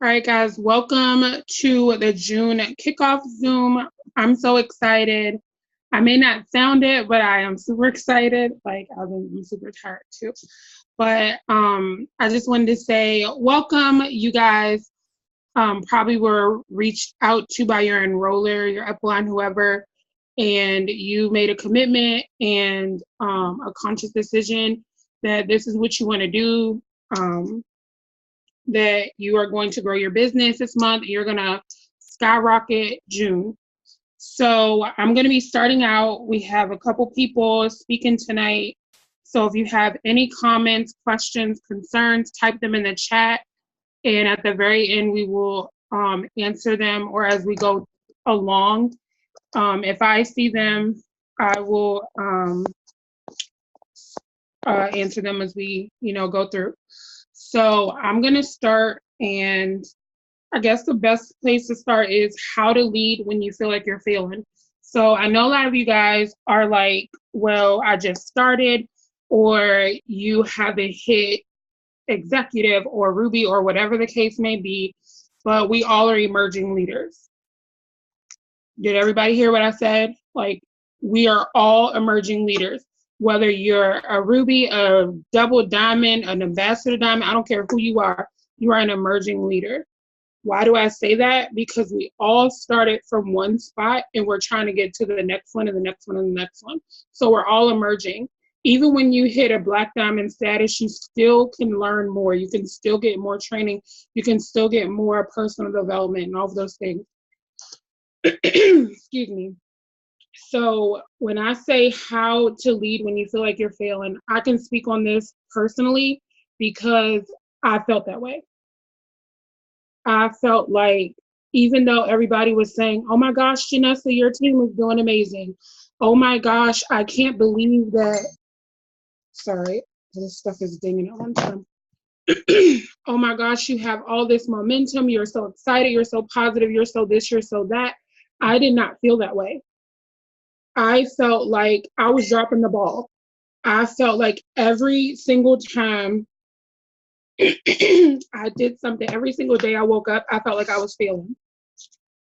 All right, guys, welcome to the June kickoff Zoom. I'm so excited. I may not sound it, but I am super excited. I'm super tired too. But I just wanted to say welcome, you guys. Probably were reached out to by your enroller, your upline, whoever, and you made a commitment and a conscious decision that this is what you want to do. That you are going to grow your business this month. You're going to skyrocket June. So I'm going to be starting out. We have a couple people speaking tonight. So if you have any comments, questions, concerns, type them in the chat. And at the very end, we will answer them, or as we go along. If I see them, I will answer them as we, go through. So I'm going to start, and I guess the best place to start is how to lead when you feel like you're failing. So I know a lot of you guys are like, well, I just started, or you haven't hit executive or Ruby or whatever the case may be, but we all are emerging leaders. Did everybody hear what I said? Like, we are all emerging leaders. Whether you're a Ruby, a double diamond, an ambassador diamond, I don't care who you are an emerging leader. Why do I say that? Because we all started from one spot and we're trying to get to the next one and the next one and the next one. So we're all emerging. Even when you hit a black diamond status, you still can learn more. You can still get more training. You can still get more personal development and all of those things. Excuse me. So when I say how to lead when you feel like you're failing, I can speak on this personally because I felt that way. I felt like, even though everybody was saying, oh my gosh, Janessa, your team is doing amazing. Oh my gosh, I can't believe that. Sorry, this stuff is dinging at one time. Oh my gosh, you have all this momentum. You're so excited. You're so positive. You're so this, you're so that. I did not feel that way. I felt like I was dropping the ball. I felt like every single time I did something, every single day I woke up, I felt like I was failing.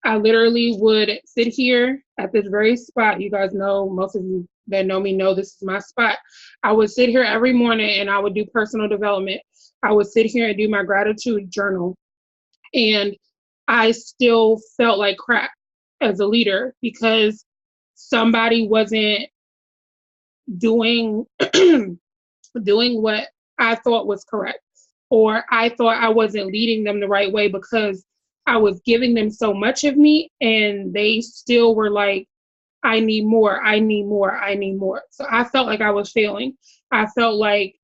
I literally would sit here at this very spot. You guys know, most of you that know me know this is my spot. I would sit here every morning and I would do personal development. I would sit here and do my gratitude journal. And I still felt like crap as a leader because somebody wasn't doing doing what I thought was correct, or I thought I wasn't leading them the right way because I was giving them so much of me and they still were like, I need more, I need more, I need more. So I felt like I was failing. I felt like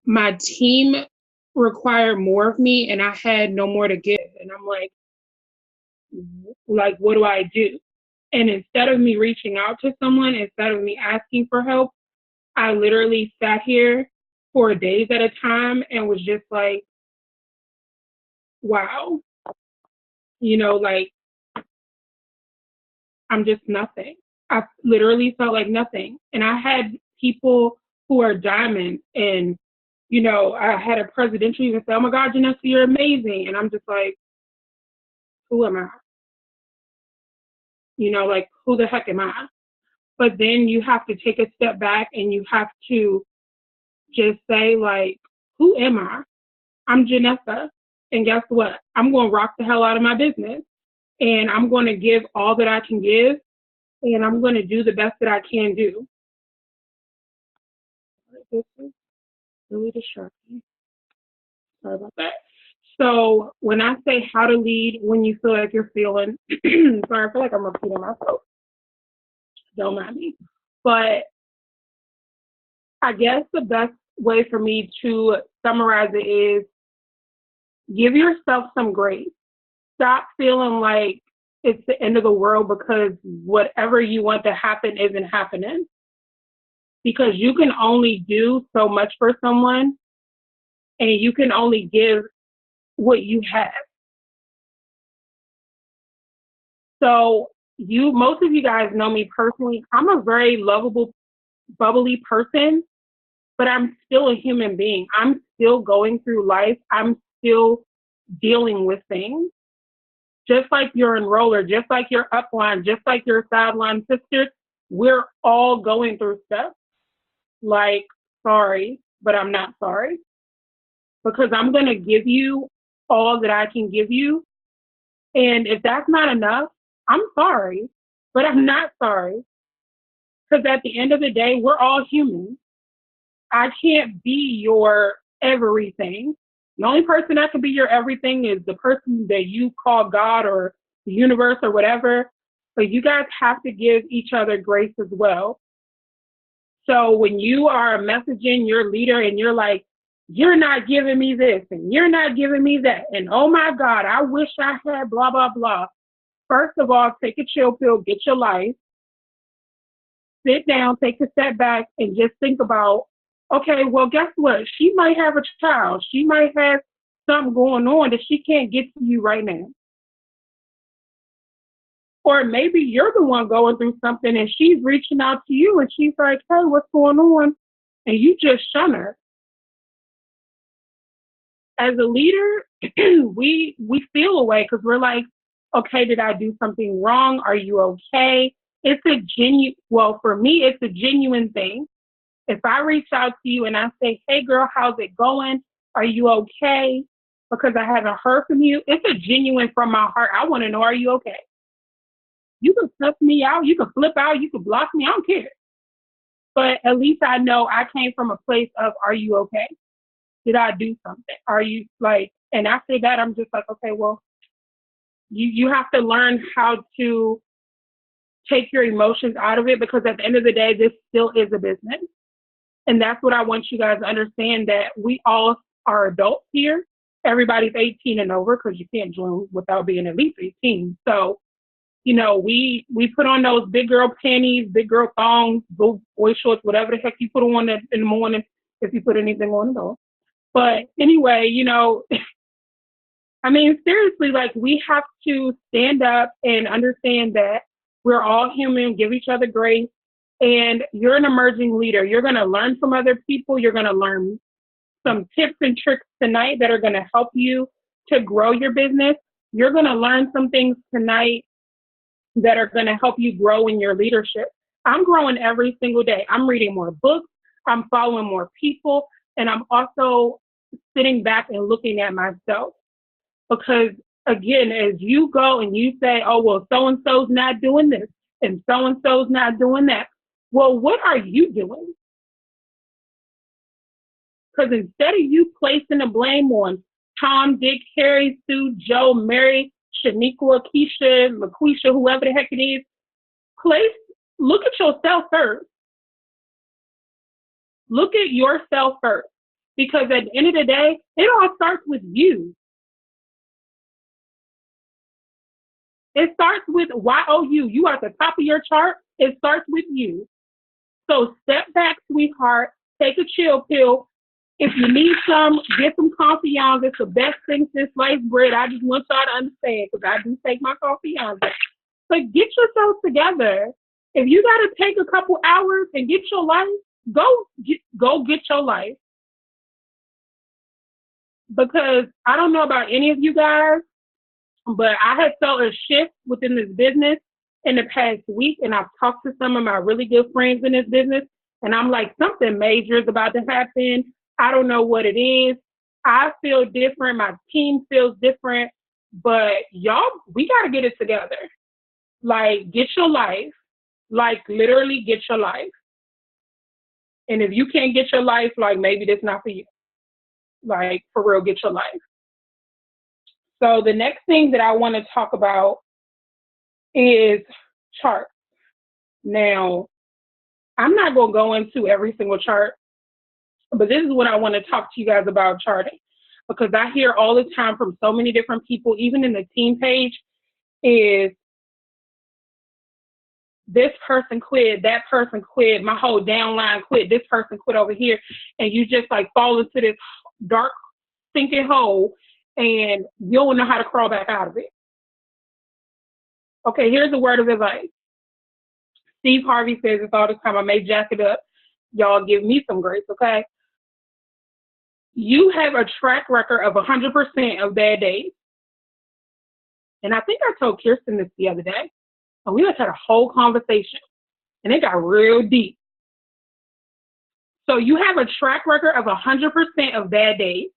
my team required more of me and I had no more to give. And I'm like, what do I do? And instead of me reaching out to someone, instead of me asking for help, I literally sat here for days at a time and was just like, wow, like, I'm just nothing. I literally felt like nothing. And I had people who are diamonds and, I had a presidential even say, oh my God, Janessa, you're amazing. And I'm just like, who am I? Like, who the heck am I? But then you have to take a step back and you have to just say, like, who am I? I'm Janessa. And guess what? I'm going to rock the hell out of my business. And I'm going to give all that I can give. And I'm going to do the best that I can do. This is really distracting. Sorry about that. So when I say how to lead when you feel like you're feeling, sorry, I feel like I'm repeating myself. Don't mind me. But I guess the best way for me to summarize it is give yourself some grace. Stop feeling like it's the end of the world because whatever you want to happen isn't happening. Because you can only do so much for someone and you can only give what you have. So most of you guys know me personally. I'm a very lovable, bubbly person, but I'm still a human being. I'm still going through life. I'm still dealing with things. Just like your enroller, just like your upline, just like your sideline sisters, we're all going through stuff. Like, sorry, but I'm not sorry because I'm going to give you all that I can give you. And if that's not enough, I'm sorry, but I'm not sorry because at the end of the day, we're all human. I can't be your everything. The only person that can be your everything is the person that you call God or the universe or whatever. But you guys have to give each other grace as well. So when you are messaging your leader and you're like, you're not giving me this and you're not giving me that, and oh my God, I wish I had blah, blah, blah. First of all, take a chill pill, get your life, sit down, take a step back, and just think about, okay, well, guess what? She might have a child. She might have something going on that she can't get to you right now. Or maybe you're the one going through something and she's reaching out to you and she's like, hey, what's going on? And you just shun her. As a leader, we feel away because we're like, okay, did I do something wrong? Are you okay? It's a genuine, well, for me, it's a genuine thing. If I reach out to you and I say, hey girl, how's it going? Are you okay? Because I haven't heard from you, it's a genuine from my heart. I want to know, are you okay? You can cuss me out, you can flip out, you can block me, I don't care. But at least I know I came from a place of, are you okay? Did I do something? Are you like, and after that, I'm just like, okay, well, you have to learn how to take your emotions out of it because at the end of the day, this still is a business. And that's what I want you guys to understand, that we all are adults here. Everybody's 18 and over because you can't join without being at least 18. So, you know, we put on those big girl panties, big girl thongs, boy shorts, whatever the heck you put on in the morning, if you put anything on at all. But anyway, you know, I mean, seriously, like we have to stand up and understand that we're all human, give each other grace. And you're an emerging leader. You're going to learn from other people. You're going to learn some tips and tricks tonight that are going to help you to grow your business. You're going to learn some things tonight that are going to help you grow in your leadership. I'm growing every single day. I'm reading more books. I'm following more people. And I'm also sitting back and looking at myself. Because again, as you go and you say, oh, well, so-and-so's not doing this and so-and-so's not doing that. Well, what are you doing? Because instead of you placing the blame on Tom, Dick, Harry, Sue, Joe, Mary, Shaniqua, Keisha, LaQuisha, whoever the heck it is, look at yourself first. Look at yourself first. Because at the end of the day, it all starts with you. It starts with YOU. You are at the top of your chart. It starts with you. So step back, sweetheart. Take a chill pill. If you need some, get some Confiance. It's the best thing since sliced bread. I just want y'all to understand because I do take my Confiance. But get yourself together. If you got to take a couple hours and get your life, go get your life. Because I don't know about any of you guys, but I have felt a shift within this business in the past week, and I've talked to some of my really good friends in this business, and I'm like, something major is about to happen. I don't know what it is. I feel different. My team feels different. But y'all, we got to get it together. Like, get your life. Like, literally get your life. And if you can't get your life, like, maybe that's not for you. Like, for real, get your life. So the next thing that I want to talk about is charts. Now, I'm not going to go into every single chart, but this is what I want to talk to you guys about charting. Because I hear all the time from so many different people, even in the team page, is this person quit, that person quit, my whole downline quit, this person quit over here. And you just like fall into this dark, sinking hole and you don't know how to crawl back out of it. Okay, here's a word of advice. Steve Harvey says this all the time. I may jack it up. Y'all give me some grace, okay? You have a track record of 100% of bad days. And I think I told Kirsten this the other day, and we just had a whole conversation, and it got real deep. So you have a track record of 100% of bad days.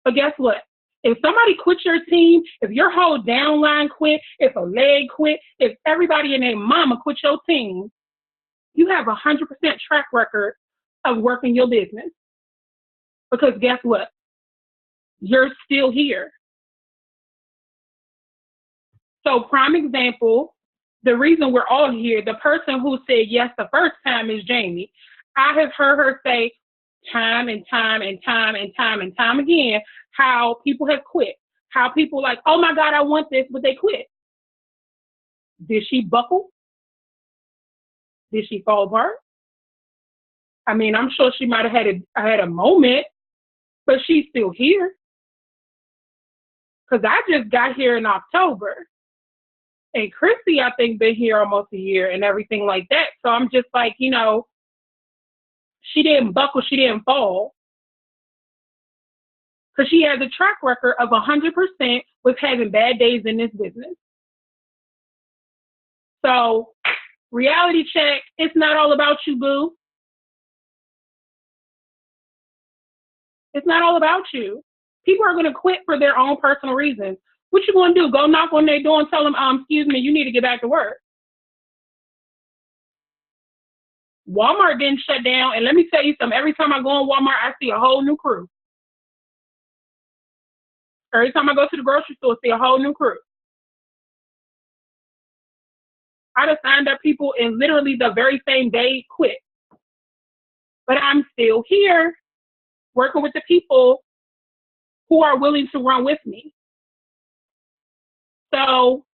But guess what? If somebody quits your team, if your whole downline quit, if a leg quit, if everybody and their mama quit your team, you have a 100% track record of working your business. Because guess what? You're still here. So prime example, the reason we're all here, the person who said yes the first time is Jamie. I have heard her say time and time and time and time and time again how people have quit, how people like, oh my God, I want this, but they quit. Did she buckle? Did she fall apart? I mean, I'm sure she might have had a moment, but she's still here. Because I just got here in October. And Chrissy, I think, been here almost a year and everything like that. So I'm just like, she didn't buckle, she didn't fall. Because she has a track record of 100% with having bad days in this business. So, reality check, it's not all about you, boo. It's not all about you. People are going to quit for their own personal reasons. What you going to do? Go knock on their door and tell them, excuse me, you need to get back to work. Walmart didn't shut down. And let me tell you something. Every time I go in Walmart, I see a whole new crew. Every time I go to the grocery store, I see a whole new crew. I just signed up people and literally the very same day quit. But I'm still here working with the people who are willing to run with me. So,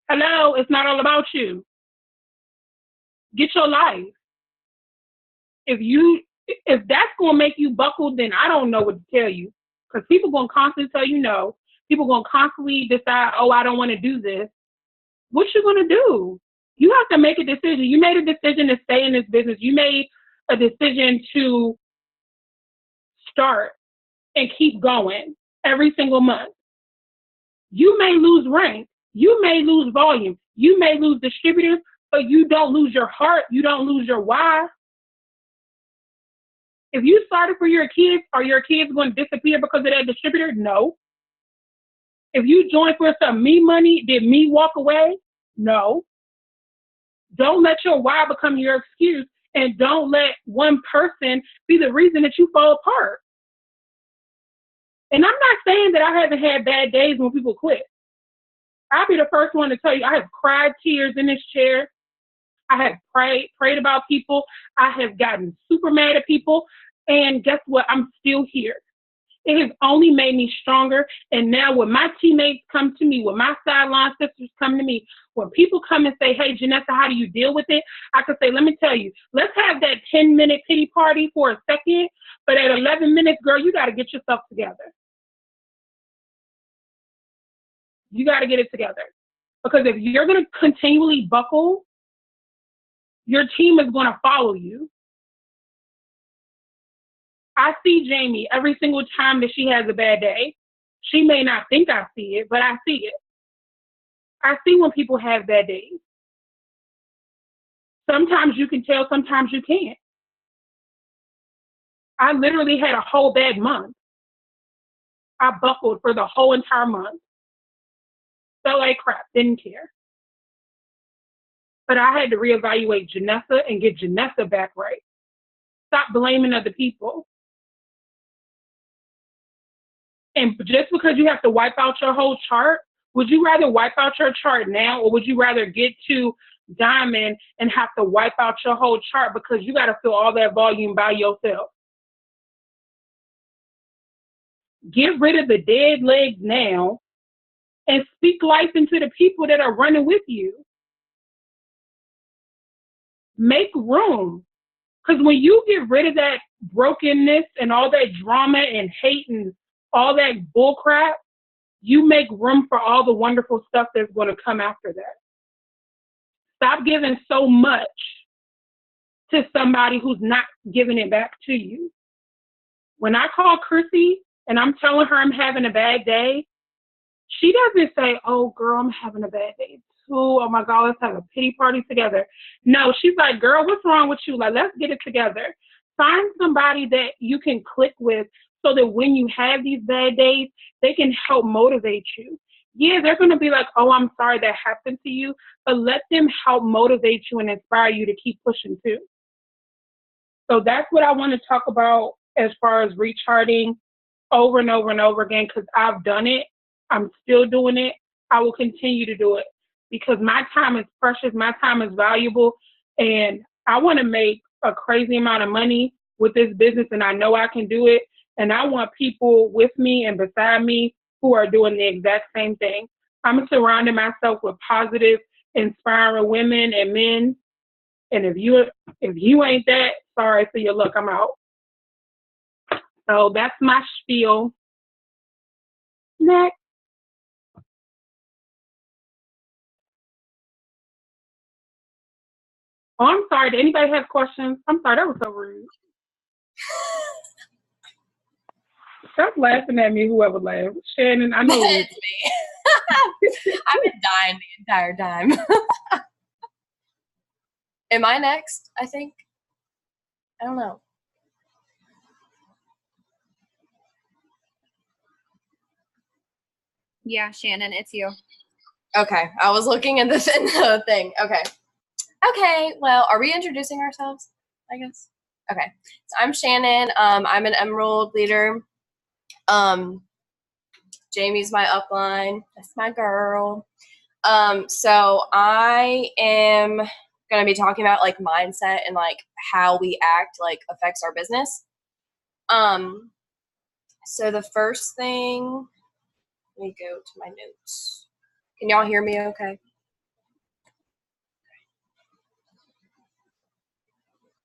hello, it's not all about you. Get your life. If that's going to make you buckle, then I don't know what to tell you. Because people going to constantly tell you no. People going to constantly decide, oh, I don't want to do this. What you going to do? You have to make a decision. You made a decision to stay in this business. You made a decision to start and keep going every single month. You may lose rank. You may lose volume. You may lose distributors, but you don't lose your heart. You don't lose your why. If you started for your kids, are your kids going to disappear because of that distributor? No. If you joined for some me money, did me walk away? No. Don't let your why become your excuse, and don't let one person be the reason that you fall apart. And I'm not saying that I haven't had bad days when people quit. I'll be the first one to tell you I have cried tears in this chair. I have prayed about people. I have gotten super mad at people. And guess what? I'm still here. It has only made me stronger. And now when my teammates come to me, when my sideline sisters come to me, when people come and say, hey, Janessa, how do you deal with it? I can say, let me tell you, let's have that 10-minute pity party for a second. But at 11 minutes, girl, you got to get yourself together. You got to get it together. Because if you're going to continually buckle, your team is going to follow you. I see Jamie every single time that she has a bad day. She may not think I see it, but I see it. I see when people have bad days. Sometimes you can tell, sometimes you can't. I literally had a whole bad month. I buckled for the whole entire month. Felt like crap, didn't care. But I had to reevaluate Janessa and get Janessa back right. Stop blaming other people. And just because you have to wipe out your whole chart, would you rather wipe out your chart now, or would you rather get to diamond and have to wipe out your whole chart because you got to fill all that volume by yourself? Get rid of the dead legs now and speak life into the people that are running with you. Make room. Because when you get rid of that brokenness and all that drama and hate and all that bullcrap, you make room for all the wonderful stuff that's going to come after that. Stop giving so much to somebody who's not giving it back to you. When I call Chrissy and I'm telling her I'm having a bad day, she doesn't say, "Oh, girl, I'm having a bad day too. Oh my God, let's have a pity party together." No, she's like, "Girl, what's wrong with you? Like, let's get it together." Find somebody that you can click with so that when you have these bad days, they can help motivate you. Yeah, they're going to be like, "Oh, I'm sorry that happened to you," but let them help motivate you and inspire you to keep pushing too. So that's what I want to talk about as far as recharting over and over and over again because I've done it. I'm still doing it. I will continue to do it because my time is precious. My time is valuable. And I want to make a crazy amount of money with this business. And I know I can do it. And I want people with me and beside me who are doing the exact same thing. I'm surrounding myself with positive, inspiring women and men. And if you ain't that, sorry for your luck. I'm out. So that's my spiel. Next. Oh, I'm sorry. Did anybody have questions? I'm sorry. That was so rude. Stop laughing at me, whoever laughed. Shannon, I know it's me. I've been dying the entire time. Am I next? I think. I don't know. Yeah, Shannon, it's you. Okay, I was looking at this in the thing. Okay, well, are we introducing ourselves, I guess? Okay, so I'm Shannon. I'm an Emerald leader. Jamie's my upline. That's my girl. So I am going to be talking about, like, mindset and, like, how we act, like, affects our business. So the first thing, let me go to my notes. Can y'all hear me okay?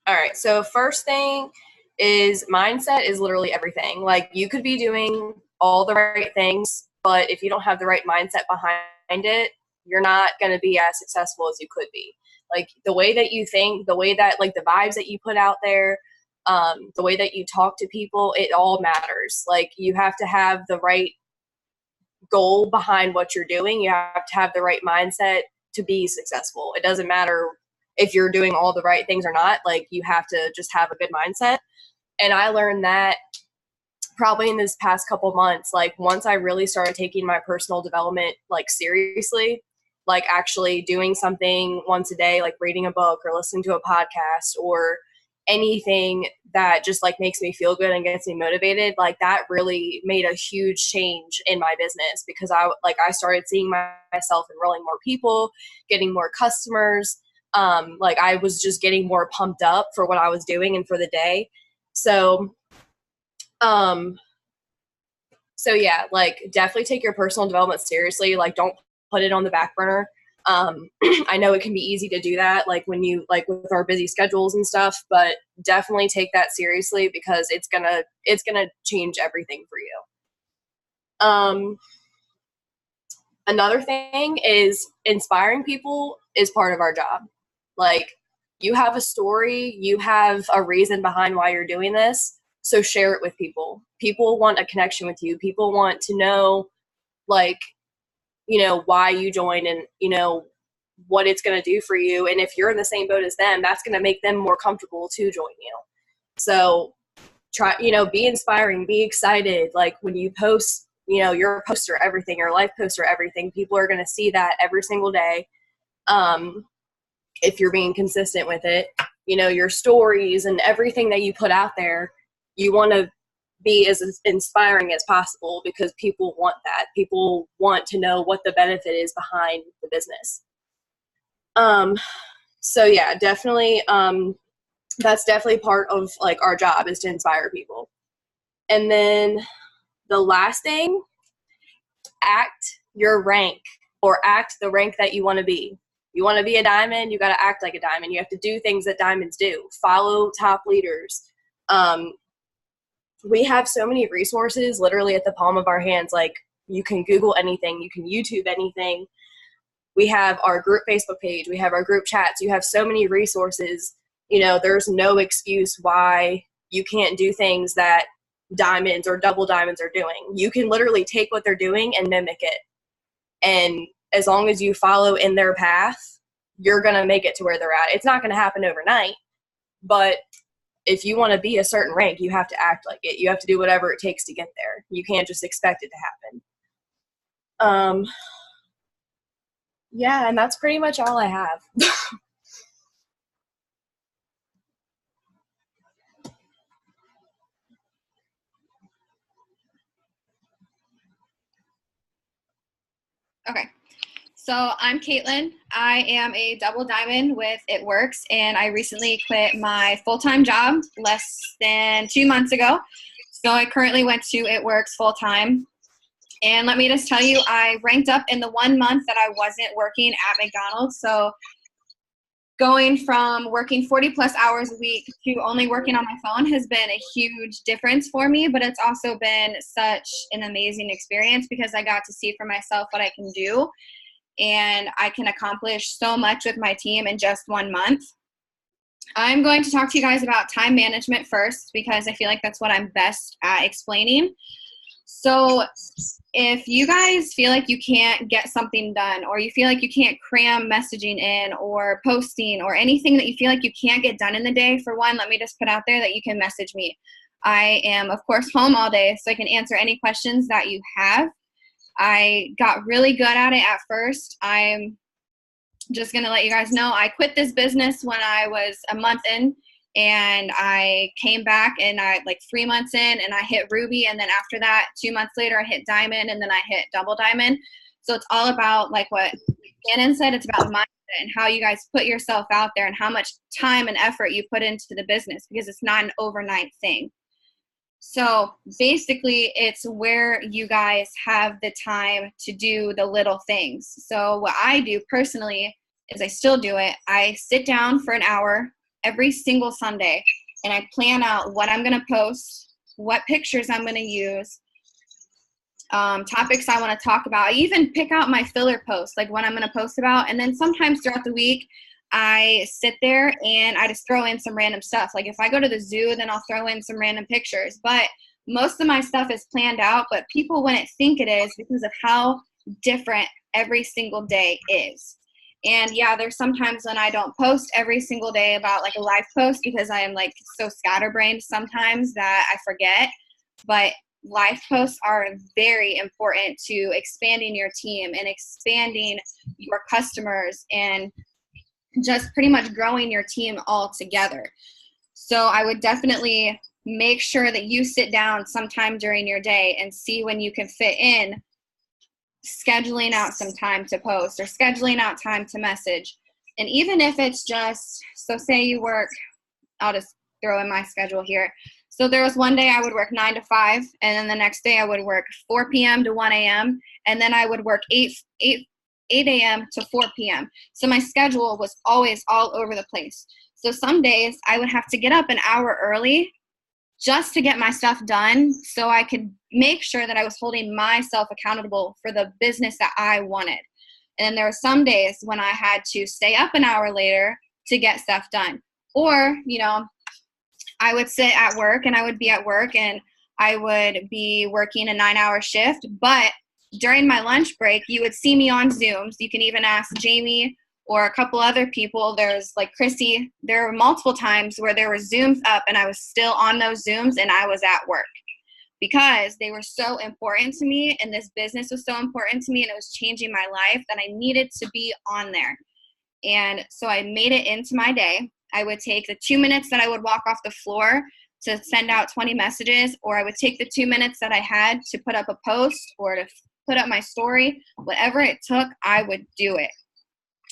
All right, so first thing is mindset is literally everything. Like, you could be doing all the right things, but if you don't have the right mindset behind it, you're not going to be as successful as you could be. Like, the way that you think, the way that, like, the vibes that you put out there, the way that you talk to people, it all matters. Like, you have to have the right goal behind what you're doing. You have to have the right mindset to be successful. It doesn't matter if you're doing all the right things or not. Like, you have to just have a good mindset. And I learned that probably in this past couple months, like, once I really started taking my personal development, like, seriously, like, actually doing something once a day, like reading a book or listening to a podcast or anything that just, like, makes me feel good and gets me motivated, like, that really made a huge change in my business because I started seeing myself enrolling more people, getting more customers. Like, I was just getting more pumped up for what I was doing and for the day. So yeah, like, definitely take your personal development seriously. Like, don't put it on the back burner. I know it can be easy to do that, like, when you, like, with our busy schedules and stuff, but definitely take that seriously because it's gonna change everything for you. Another thing is inspiring people is part of our job. Like, you have a story, you have a reason behind why you're doing this, so share it with people. People want a connection with you. People want to know, like, why you joined and, what it's going to do for you. And if you're in the same boat as them, that's going to make them more comfortable to join you. So try, be inspiring, be excited. Like, when you post, your poster, everything, your life poster, everything, people are going to see that every single day. If you're being consistent with it, your stories and everything that you put out there, you want to be as inspiring as possible because people want that. People want to know what the benefit is behind the business. So yeah, definitely, that's definitely part of, like, our job is to inspire people. And then the last thing, act your rank, or act the rank that you want to be. You want to be a diamond, you got to act like a diamond. You have to do things that diamonds do. Follow top leaders. We have so many resources literally at the palm of our hands. Like, you can Google anything, you can YouTube anything. We have our group Facebook page, we have our group chats. You have so many resources. There's no excuse why you can't do things that diamonds or double diamonds are doing. You can literally take what they're doing and mimic it. And as long as you follow in their path, you're going to make it to where they're at. It's not going to happen overnight, but if you want to be a certain rank, you have to act like it. You have to do whatever it takes to get there. You can't just expect it to happen. Yeah, and that's pretty much all I have. Okay. So I'm Caitlin. I am a double diamond with It Works, and I recently quit my full-time job less than 2 months ago. So I currently went to It Works full-time. And let me just tell you, I ranked up in the 1 month that I wasn't working at McDonald's. So going from working 40 plus hours a week to only working on my phone has been a huge difference for me, but it's also been such an amazing experience because I got to see for myself what I can do. And I can accomplish so much with my team in just 1 month. I'm going to talk to you guys about time management first because I feel like that's what I'm best at explaining. So if you guys feel like you can't get something done, or you feel like you can't cram messaging in or posting or anything that you feel like you can't get done in the day, for one, let me just put out there that you can message me. I am, of course, home all day, so I can answer any questions that you have. I got really good at it at first. I'm just going to let you guys know I quit this business when I was a month in, and I came back and I like 3 months in and I hit Ruby, and then after that 2 months later I hit Diamond, and then I hit Double Diamond. So it's all about, like what Shannon said, it's about mindset and how you guys put yourself out there and how much time and effort you put into the business, because it's not an overnight thing. So basically it's where you guys have the time to do the little things. So what I do personally is I still do it. I sit down for an hour every single Sunday and I plan out what I'm going to post, what pictures I'm going to use, topics I want to talk about. I even pick out my filler posts, like what I'm going to post about. And then sometimes throughout the week, I sit there and I just throw in some random stuff. Like if I go to the zoo, then I'll throw in some random pictures. But most of my stuff is planned out, but people wouldn't think it is because of how different every single day is. And yeah, there's sometimes when I don't post every single day about like a live post because I am like so scatterbrained sometimes that I forget. But live posts are very important to expanding your team and expanding your customers and just pretty much growing your team all together. So I would definitely make sure that you sit down sometime during your day and see when you can fit in scheduling out some time to post or scheduling out time to message. And even if it's just, so say you work, I'll just throw in my schedule here. So there was one day I would work 9 to 5, and then the next day I would work 4 p.m. to 1 a.m., and then I would work 8 a.m. to 4 p.m. So my schedule was always all over the place. So some days I would have to get up an hour early just to get my stuff done so I could make sure that I was holding myself accountable for the business that I wanted. And then there were some days when I had to stay up an hour later to get stuff done. Or, you know, I would sit at work and I would be at work and I would be working a 9-hour shift, but during my lunch break, you would see me on Zooms. You can even ask Jamie or a couple other people. There's like Chrissy. There were multiple times where there were Zooms up and I was still on those Zooms and I was at work because they were so important to me and this business was so important to me and it was changing my life that I needed to be on there. And so I made it into my day. I would take the 2 minutes that I would walk off the floor to send out 20 messages, or I would take the 2 minutes that I had to put up a post or to put up my story. Whatever it took, I would do it.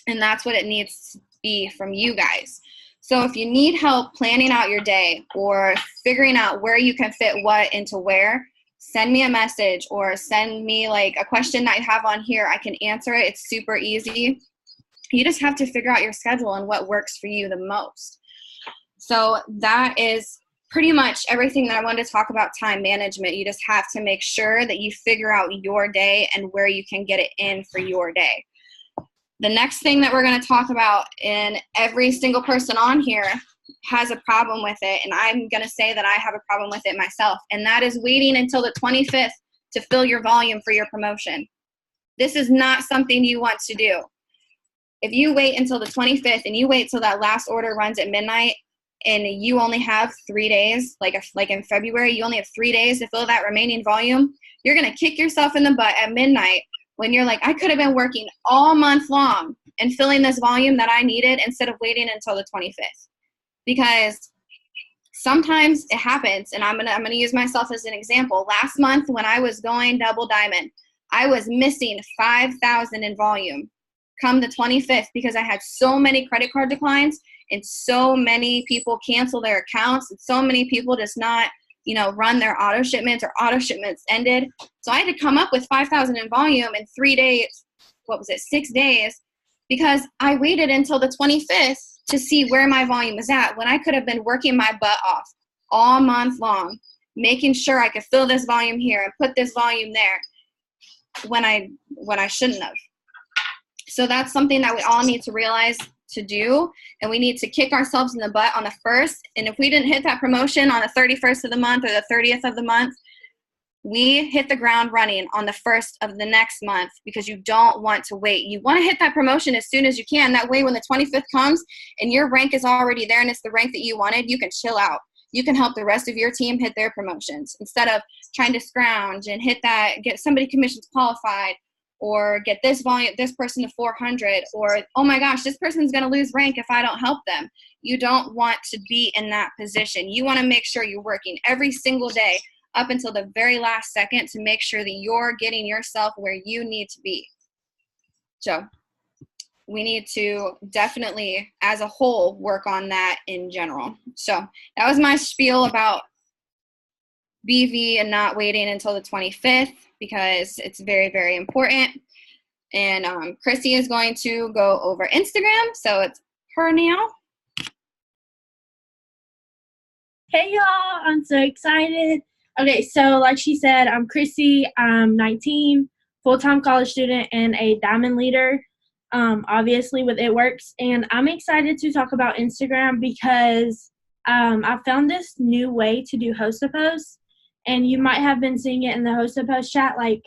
And that's what it needs to be from you guys. So if you need help planning out your day or figuring out where you can fit what into where, send me a message or send me like a question that you have on here. I can answer it. It's super easy. You just have to figure out your schedule and what works for you the most. So that is pretty much everything that I wanted to talk about time management. You just have to make sure that you figure out your day and where you can get it in for your day. The next thing that we're going to talk about, in every single person on here has a problem with it, and I'm going to say that I have a problem with it myself, and that is waiting until the 25th to fill your volume for your promotion. This is not something you want to do. If you wait until the 25th and you wait till that last order runs at midnight and you only have 3 days, like in February, you only have 3 days to fill that remaining volume, you're going to kick yourself in the butt at midnight when you're like, I could have been working all month long and filling this volume that I needed instead of waiting until the 25th. Because sometimes it happens, and I'm gonna use myself as an example. Last month when I was going double diamond, I was missing 5,000 in volume come the 25th because I had so many credit card declines and so many people cancel their accounts and so many people just not, run their auto shipments or auto shipments ended. So I had to come up with 5,000 in volume in 3 days, 6 days, because I waited until the 25th to see where my volume was at when I could have been working my butt off all month long, making sure I could fill this volume here and put this volume there when I shouldn't have. So that's something that we all need to realize to do, and we need to kick ourselves in the butt on the 1st. And if we didn't hit that promotion on the 31st of the month or the 30th of the month, we hit the ground running on the 1st of the next month, because you don't want to wait. You want to hit that promotion as soon as you can. That way when the 25th comes and your rank is already there and it's the rank that you wanted, you can chill out. You can help the rest of your team hit their promotions instead of trying to scrounge and get somebody commissions qualified, or get this person to 400, or, oh my gosh, this person's going to lose rank if I don't help them. You don't want to be in that position. You want to make sure you're working every single day up until the very last second to make sure that you're getting yourself where you need to be. So we need to definitely, as a whole, work on that in general. So that was my spiel about BV and not waiting until the 25th, because it's very, very important. And Chrissy is going to go over Instagram, so it's her now. Hey y'all, I'm so excited. Okay, so like she said, I'm Chrissy. I'm 19, full-time college student, and a diamond leader, obviously with It Works. And I'm excited to talk about Instagram because I found this new way to do host-a-post. And you might have been seeing it in the host-a-post chat. Like,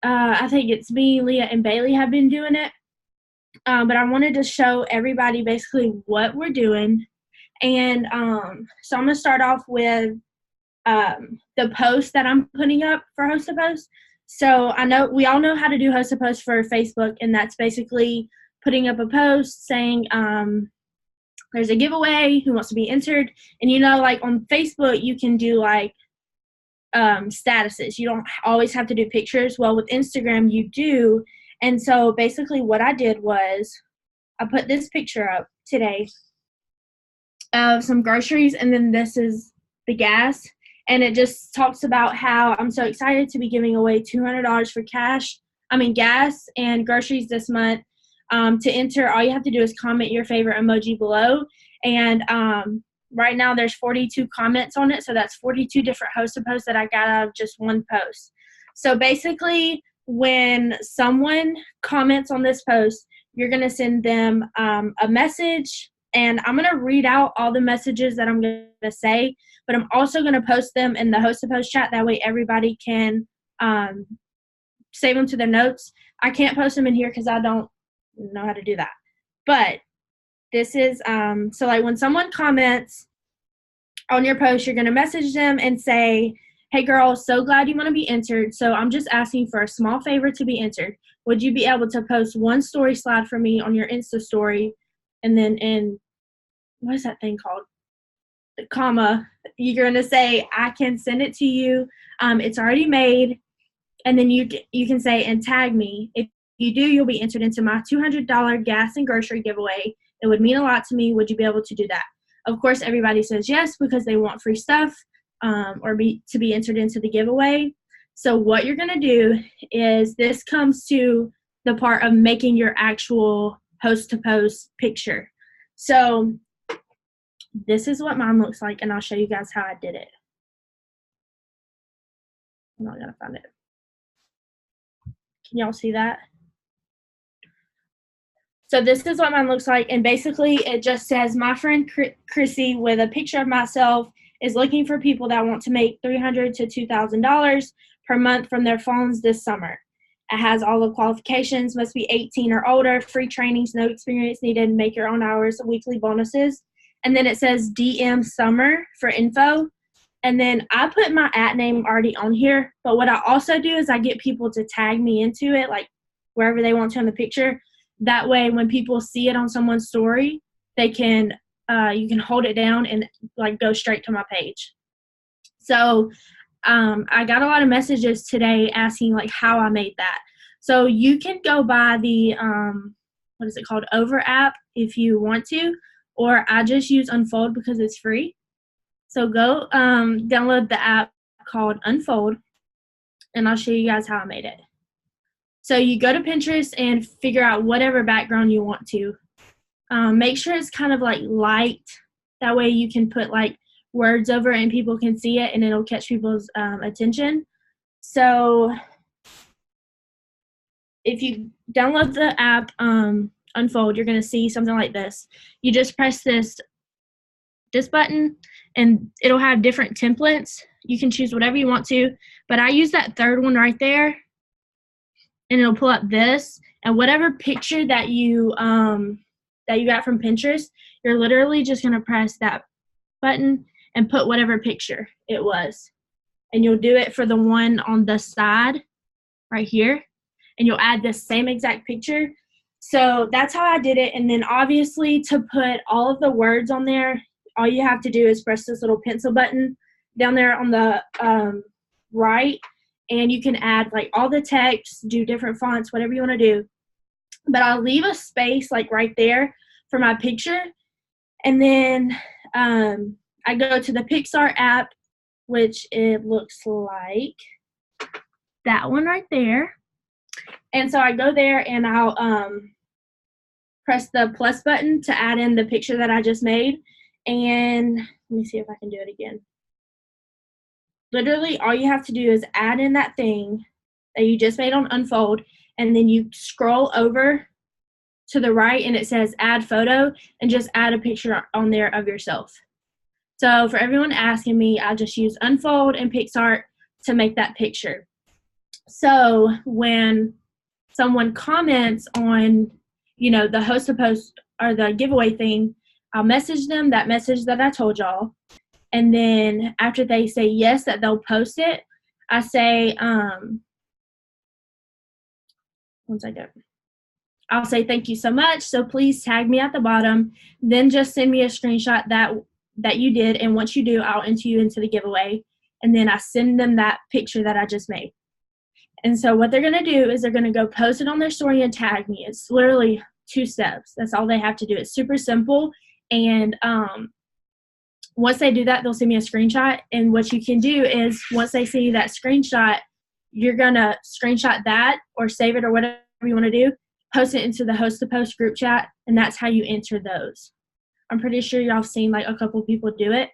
I think it's me, Leah, and Bailey have been doing it. But I wanted to show everybody basically what we're doing. And so I'm going to start off with the post that I'm putting up for host-a-post. So we all know how to do host-a-post for Facebook, and that's basically putting up a post saying there's a giveaway, who wants to be entered. And like on Facebook, you can do like statuses. You don't always have to do pictures. Well, with Instagram, you do. And so basically what I did was I put this picture up today of some groceries, and then this is the gas. And it just talks about how I'm so excited to be giving away $200 for gas and groceries this month. To enter, all you have to do is comment your favorite emoji below. And right now there's 42 comments on it, so that's 42 different host-a-posts that I got out of just one post. So basically, when someone comments on this post, you're going to send them a message, and I'm going to read out all the messages that I'm going to say, but I'm also going to post them in the host-a-post chat. That way everybody can save them to their notes. I can't post them in here because I don't know how to do that. But this is, so like when someone comments on your post, you're going to message them and say, hey girl, so glad you want to be entered. So I'm just asking for a small favor to be entered. Would you be able to post one story slide for me on your Insta story? And then what is that thing called? The comma, you're going to say, I can send it to you. It's already made. And then you can say, and tag me. If you do, you'll be entered into my $200 gas and grocery giveaway. It would mean a lot to me. Would you be able to do that? Of course, everybody says yes because they want free stuff or to be entered into the giveaway. So what you're going to do is, this comes to the part of making your actual host-to-post picture. So this is what mine looks like, and I'll show you guys how I did it. I'm not going to find it. Can y'all see that? So this is what mine looks like. And basically it just says, my friend Chrissy with a picture of myself is looking for people that want to make $300 to $2,000 per month from their phones this summer. It has all the qualifications, must be 18 or older, free trainings, no experience needed, make your own hours, weekly bonuses. And then it says DM Summer for info. And then I put my @ name already on here. But what I also do is I get people to tag me into it, like wherever they want to in the picture. That way, when people see it on someone's story, they can, you can hold it down and like go straight to my page. So I got a lot of messages today asking like how I made that. So you can go by the, what is it called, Over app if you want to, or I just use Unfold because it's free. So go download the app called Unfold, and I'll show you guys how I made it. So you go to Pinterest and figure out whatever background you want to. Make sure it's kind of like light. That way you can put like words over it and people can see it and it'll catch people's attention. So if you download the app Unfold, you're going to see something like this. You just press this button and it'll have different templates. You can choose whatever you want to, but I use that third one right there. And it'll pull up this, and whatever picture that you got from Pinterest, you're literally just gonna press that button and put whatever picture it was, and you'll do it for the one on the side right here, and you'll add the same exact picture. So that's how I did it. And then obviously to put all of the words on there, all you have to do is press this little pencil button down there on the right. And you can add like all the text, do different fonts, whatever you want to do. But I'll leave a space like right there for my picture. And then I go to the Pixar app, which it looks like that one right there. And so I go there and I'll press the plus button to add in the picture that I just made. And let me see if I can do it again. Literally, all you have to do is add in that thing that you just made on Unfold, and then you scroll over to the right, and it says Add Photo, and just add a picture on there of yourself. So for everyone asking me, I just use Unfold and PicsArt to make that picture. So when someone comments on, the host a post or the giveaway thing, I'll message them that message that I told y'all. And then after they say yes, that they'll post it, I say, one second. I'll say thank you so much. So please tag me at the bottom. Then just send me a screenshot that you did. And once you do, I'll enter you into the giveaway. And then I send them that picture that I just made. And so what they're going to do is they're going to go post it on their story and tag me. It's literally 2 steps. That's all they have to do. It's super simple. And once they do that, they'll send me a screenshot. And what you can do is once they see that screenshot, you're going to screenshot that or save it or whatever you want to do, post it into the Host to Post group chat, and that's how you enter those. I'm pretty sure y'all have seen like a couple people do it.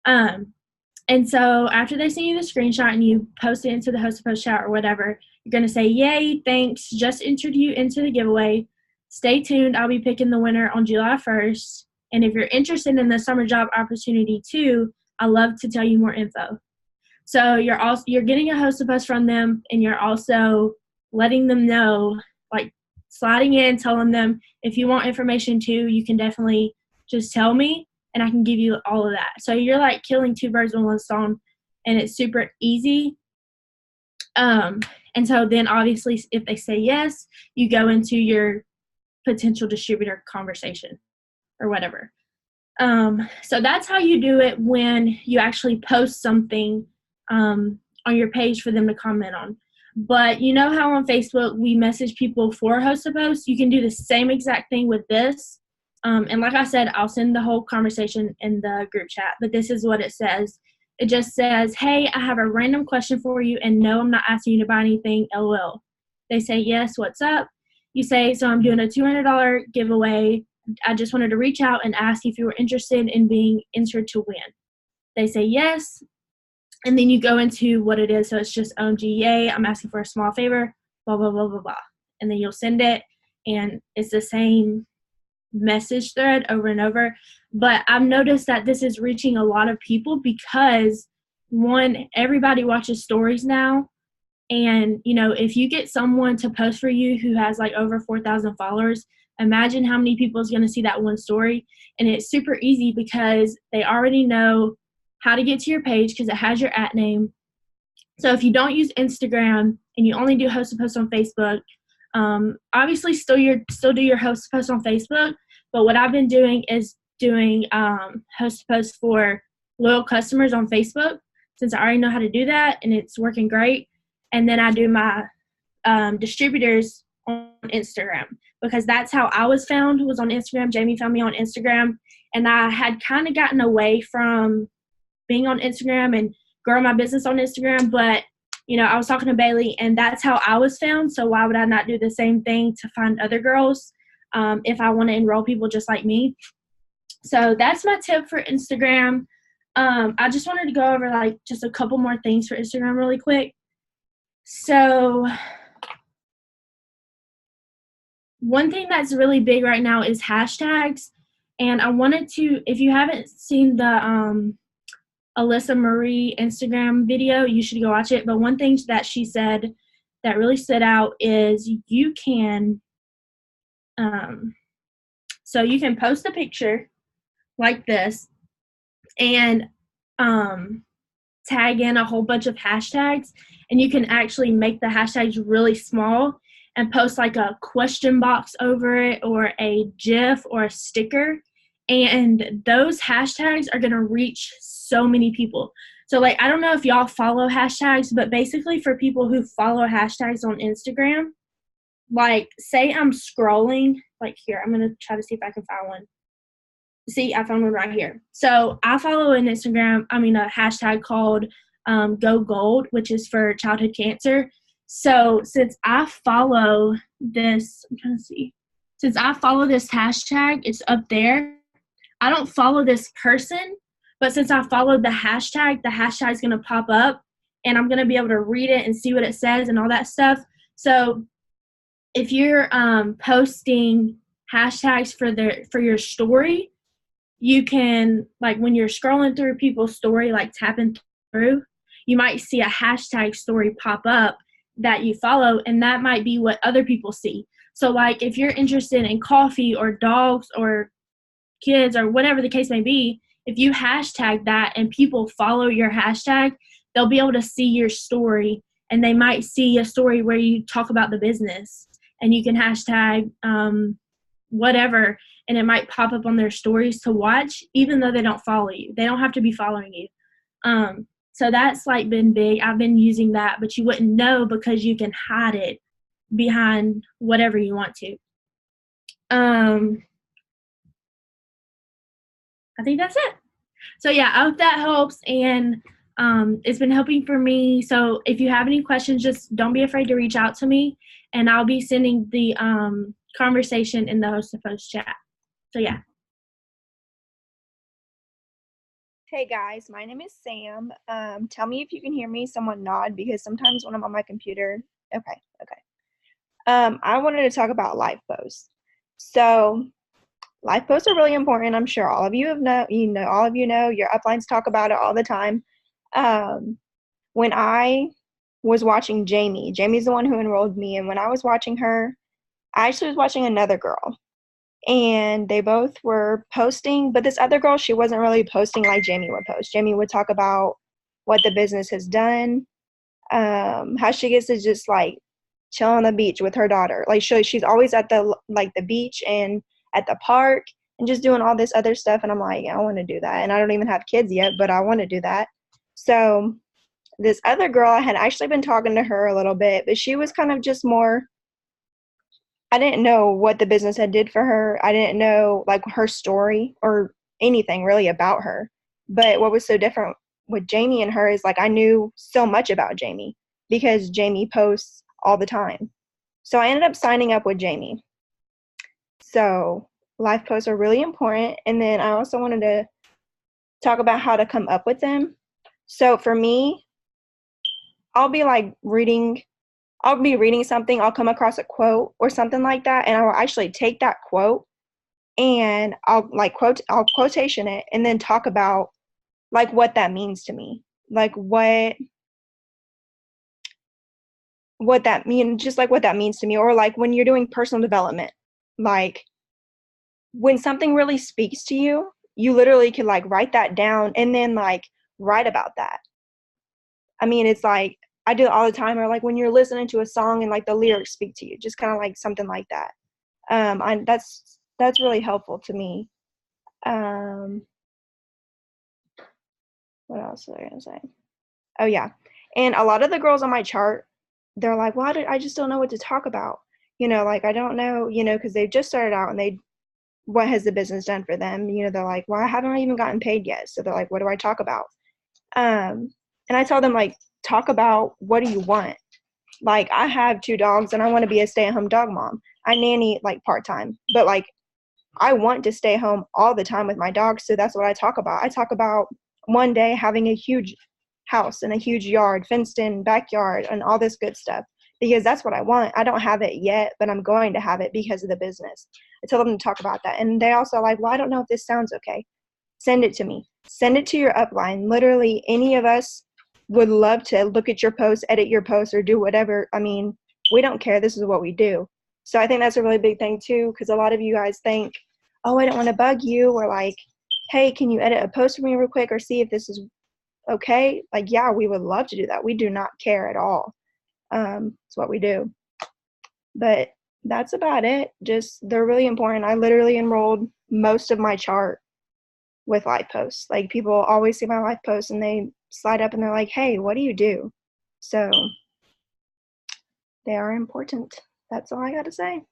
And so after they send you the screenshot and you post it into the Host to Post chat or whatever, you're going to say, yay, thanks, just entered you into the giveaway. Stay tuned. I'll be picking the winner on July 1st. And if you're interested in the summer job opportunity too, I'd love to tell you more info. So you're getting a Host to Post from them, and you're also letting them know, like sliding in, telling them if you want information too, you can definitely just tell me and I can give you all of that. So you're like killing 2 birds with 1 stone, and it's super easy. And so then obviously if they say yes, you go into your potential distributor conversation or whatever. So that's how you do it when you actually post something on your page for them to comment on. But you know how on Facebook we message people for Host to Post? You can do the same exact thing with this. And like I said, I'll send the whole conversation in the group chat, but this is what it says. It just says, hey, I have a random question for you, and no, I'm not asking you to buy anything, LOL. They say, yes, what's up? You say, so I'm doing a $200 giveaway. I just wanted to reach out and ask if you were interested in being entered to win. They say yes, and then you go into what it is. So it's just OMG, yay, I'm asking for a small favor, blah, blah, blah, blah, blah. And then you'll send it, and it's the same message thread over and over. But I've noticed that this is reaching a lot of people because, one, everybody watches stories now. And, you know, if you get someone to post for you who has like over 4,000 followers, imagine how many people is going to see that one story. And it's super easy because they already know how to get to your page because it has your @ name. So if you don't use Instagram and you only do host to post on Facebook, obviously still do your host to post on Facebook. But what I've been doing is doing host to post for loyal customers on Facebook, since I already know how to do that and it's working great. And then I do my distributors on Instagram, because that's how I was found, was on Instagram. Jamie found me on Instagram, and I had kind of gotten away from being on Instagram and growing my business on Instagram. But, you know, I was talking to Bailey, and that's how I was found. So why would I not do the same thing to find other girls if I want to enroll people just like me? So that's my tip for Instagram. I just wanted to go over like just a couple more things for Instagram really quick. So one thing that's really big right now is hashtags. And I wanted to, if you haven't seen the Alyssa Marie Instagram video, you should go watch it. But one thing that she said that really stood out is you can, so you can post a picture like this and tag in a whole bunch of hashtags, and you can actually make the hashtags really small and post like a question box over it or a GIF or a sticker. And those hashtags are going to reach so many people. So like, I don't know if y'all follow hashtags, but basically for people who follow hashtags on Instagram, like say I'm scrolling, like here, I'm going to try to see if I can find one. See, I found one right here. So I follow a hashtag called Go Gold, which is for childhood cancer. So since I follow this, I'm trying to see. Since I follow this hashtag, it's up there. I don't follow this person, but since I followed the hashtag is going to pop up, and I'm going to be able to read it and see what it says and all that stuff. So if you're posting hashtags for your story, you can, like when you're scrolling through people's story, like tapping through, you might see a hashtag story pop up that you follow, and that might be what other people see. So like if you're interested in coffee or dogs or kids or whatever the case may be, if you hashtag that and people follow your hashtag, they'll be able to see your story, and they might see a story where you talk about the business, and you can hashtag whatever, and it might pop up on their stories to watch, even though they don't follow you. They don't have to be following you. So that's like been big. I've been using that, but you wouldn't know because you can hide it behind whatever you want to. I think that's it. So yeah, I hope that helps, and it's been helping for me. So if you have any questions, just don't be afraid to reach out to me, and I'll be sending the conversation in the host to post chat. So yeah. Hey guys, my name is Sam. Tell me if you can hear me. Someone nod, because sometimes when I'm on my computer. Okay. I wanted to talk about live posts. So live posts are really important. I'm sure all of you know your uplines talk about it all the time. When I was watching Jamie's the one who enrolled me, and when I was watching her, I actually was watching another girl, and they both were posting, but this other girl, she wasn't really posting like Jamie would post. Jamie would talk about what the business has done, how she gets to just like chill on the beach with her daughter. Like she's always at the beach and at the park and just doing all this other stuff. And I'm like, I want to do that. And I don't even have kids yet, but I want to do that. So this other girl, I had actually been talking to her a little bit, but she was kind of just more, I didn't know what the business had did for her. I didn't know like her story or anything really about her. But what was so different with Jamie and her is like I knew so much about Jamie because Jamie posts all the time. So I ended up signing up with Jamie. So live posts are really important. And then I also wanted to talk about how to come up with them. So for me, I'll be like reading I'll be reading something, I'll come across a quote or something like that, and I will actually take that quote and I'll quotation it and then talk about like what that means to me. Like what that means to me, or like when you're doing personal development, like when something really speaks to you, you literally can like write that down and then like write about that. I mean, it's like I do it all the time, or like when you're listening to a song and like the lyrics speak to you, just kind of like something like that. That's really helpful to me. What else was I gonna say? Oh yeah, and a lot of the girls on my chart, they're like, well, I just don't know what to talk about. Like I don't know, because they've just started out and what has the business done for them? They're like, well, I haven't even gotten paid yet. So they're like, what do I talk about? And I tell them like, talk about what do you want? Like I have 2 dogs and I want to be a stay-at-home dog mom. I nanny like part-time, but like I want to stay home all the time with my dogs. So that's what I talk about. I talk about one day having a huge house and a huge yard, fenced in backyard and all this good stuff, because that's what I want. I don't have it yet, but I'm going to have it because of the business. I tell them to talk about that. And they also like, well, I don't know if this sounds okay. Send it to me. Send it to your upline. Literally any of us would love to look at your post, edit your post, or do whatever. I mean, we don't care. This is what we do. So I think that's a really big thing too, because a lot of you guys think, oh, I don't want to bug you, or like, hey, can you edit a post for me real quick or see if this is okay? Like, yeah, we would love to do that. We do not care at all. It's what we do. But that's about it. Just, they're really important. I literally enrolled most of my chart with live posts. Like, people always see my live posts and they slide up and they're like, hey, what do you do? So they are important. That's all I got to say.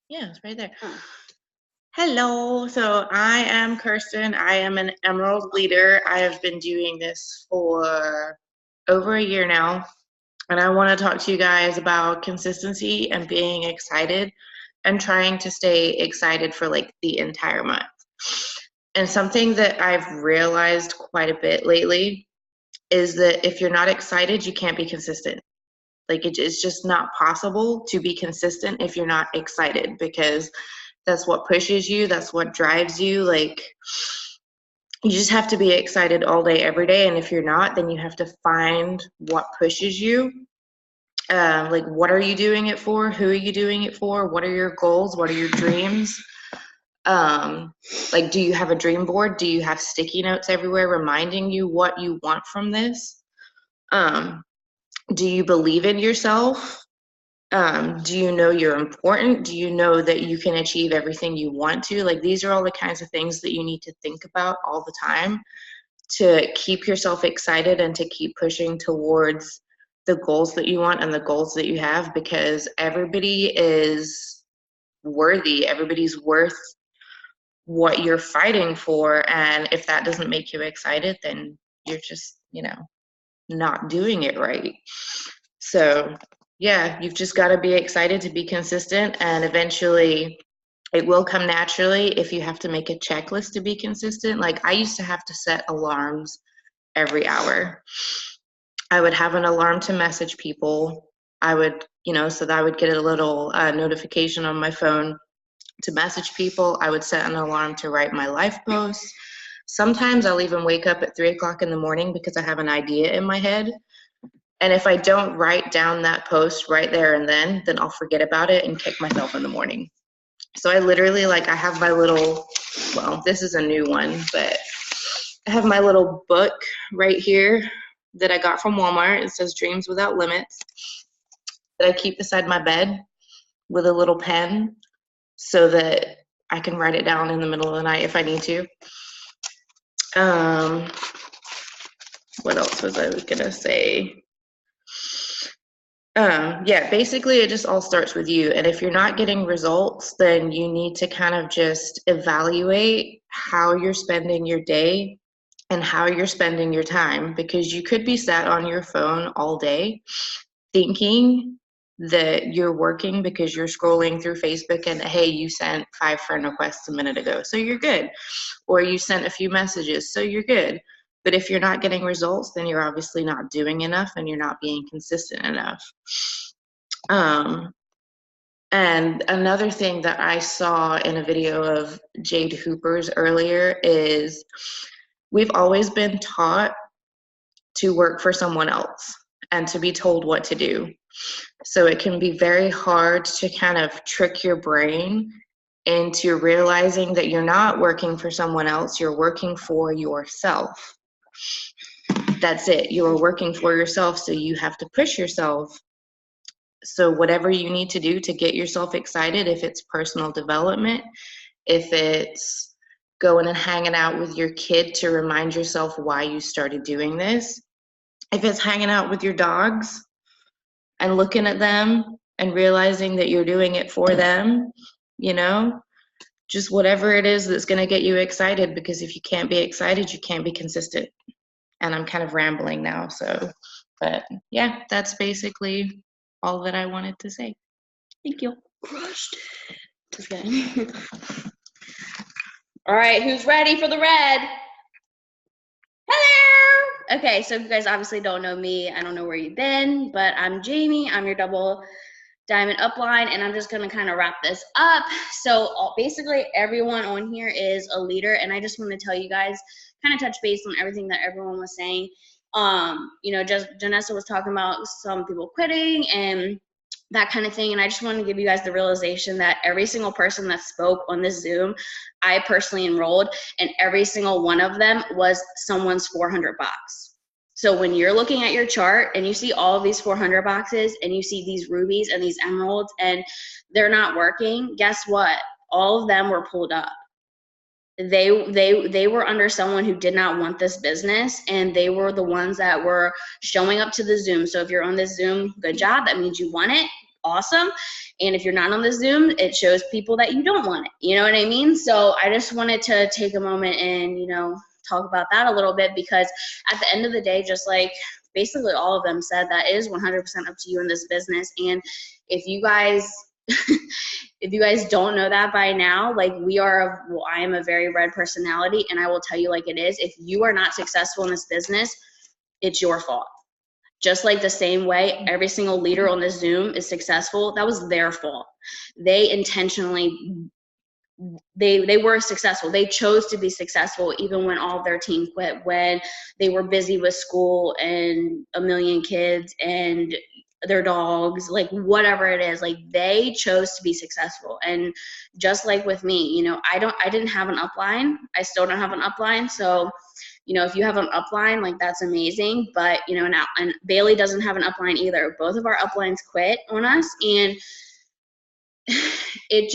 Yeah, it's right there. Hello, so I am Kirsten. I am an Emerald leader. I have been doing this for over a year now, and I want to talk to you guys about consistency and being excited and trying to stay excited for like the entire month. And something that I've realized quite a bit lately is that if you're not excited, you can't be consistent. Like it's just not possible to be consistent if you're not excited, because that's what pushes you, that's what drives you. Like you just have to be excited all day, every day. And if you're not, then you have to find what pushes you. Like what are you doing it for? Who are you doing it for? What are your goals? What are your dreams? Like, do you have a dream board? Do you have sticky notes everywhere reminding you what you want from this? Do you believe in yourself? Do you know you're important? Do you know that you can achieve everything you want to? Like, these are all the kinds of things that you need to think about all the time to keep yourself excited and to keep pushing towards the goals that you want and the goals that you have, because everybody is worthy. Everybody's worth what you're fighting for. And if that doesn't make you excited, then you're just, not doing it right. So yeah, you've just got to be excited to be consistent, and eventually it will come naturally. If you have to make a checklist to be consistent, like I used to have to set alarms every hour. I would have an alarm to message people. I would, so that I would get a little notification on my phone to message people. I would set an alarm to write my life posts. Sometimes I'll even wake up at 3 o'clock in the morning because I have an idea in my head. And if I don't write down that post right there and then I'll forget about it and kick myself in the morning. So I literally, I have my little, well, this is a new one, but I have my little book right here that I got from Walmart. It says Dreams Without Limits, that I keep beside my bed with a little pen so that I can write it down in the middle of the night if I need to. What else was I gonna say? Yeah, basically it just all starts with you. And if you're not getting results, then you need to kind of just evaluate how you're spending your day and how you're spending your time, because you could be sat on your phone all day thinking that you're working because you're scrolling through Facebook and hey, you sent 5 friend requests a minute ago, so you're good. Or you sent a few messages, so you're good. But if you're not getting results, then you're obviously not doing enough and you're not being consistent enough. And another thing that I saw in a video of Jade Hooper's earlier is we've always been taught to work for someone else and to be told what to do. So it can be very hard to kind of trick your brain into realizing that you're not working for someone else, you're working for yourself. That's it. You're working for yourself, so you have to push yourself. So whatever you need to do to get yourself excited, if it's personal development, if it's going and hanging out with your kid to remind yourself why you started doing this, if it's hanging out with your dogs and looking at them and realizing that you're doing it for them, you know, just whatever it is that's going to get you excited, because if you can't be excited, you can't be consistent. And I'm kind of rambling now, so, but yeah, that's basically all that I wanted to say. Thank you. Crushed. Just kidding. All right, who's ready for the red? Hello. Okay, so if you guys obviously don't know me, I don't know where you've been, but I'm Jamie. I'm your double diamond upline, and I'm just gonna kind of wrap this up. So basically everyone on here is a leader, and I just want to tell you guys, kind of touch base on everything that everyone was saying. You know, just Janessa was talking about some people quitting and that kind of thing, and I just want to give you guys the realization that every single person that spoke on this Zoom, I personally enrolled, and every single one of them was someone's 400 box. So when you're looking at your chart and you see all of these 400 boxes and you see these rubies and these emeralds and they're not working, guess what? All of them were pulled up. They were under someone who did not want this business, and they were the ones that were showing up to the Zoom. So if you're on this Zoom, good job. That means you want it. Awesome. And if you're not on the Zoom, it shows people that you don't want it. You know what I mean? So I just wanted to take a moment and, you know, talk about that a little bit, because at the end of the day, just like basically all of them said, that is 100% up to you in this business. And if you guys if you guys don't know that by now, like I am a very red personality, and I will tell you like it is. If you are not successful in this business, it's your fault. Just like the same way every single leader on this Zoom is successful, that was their fault. They intentionally, they were successful. They chose to be successful even when all of their team quit, when they were busy with school and a million kids and their dogs, like whatever it is, like they chose to be successful. And just like with me, you know, I didn't have an upline. I still don't have an upline. So, you know, if you have an upline, like that's amazing. But, you know, now, and Bailey doesn't have an upline either. Both of our uplines quit on us. And it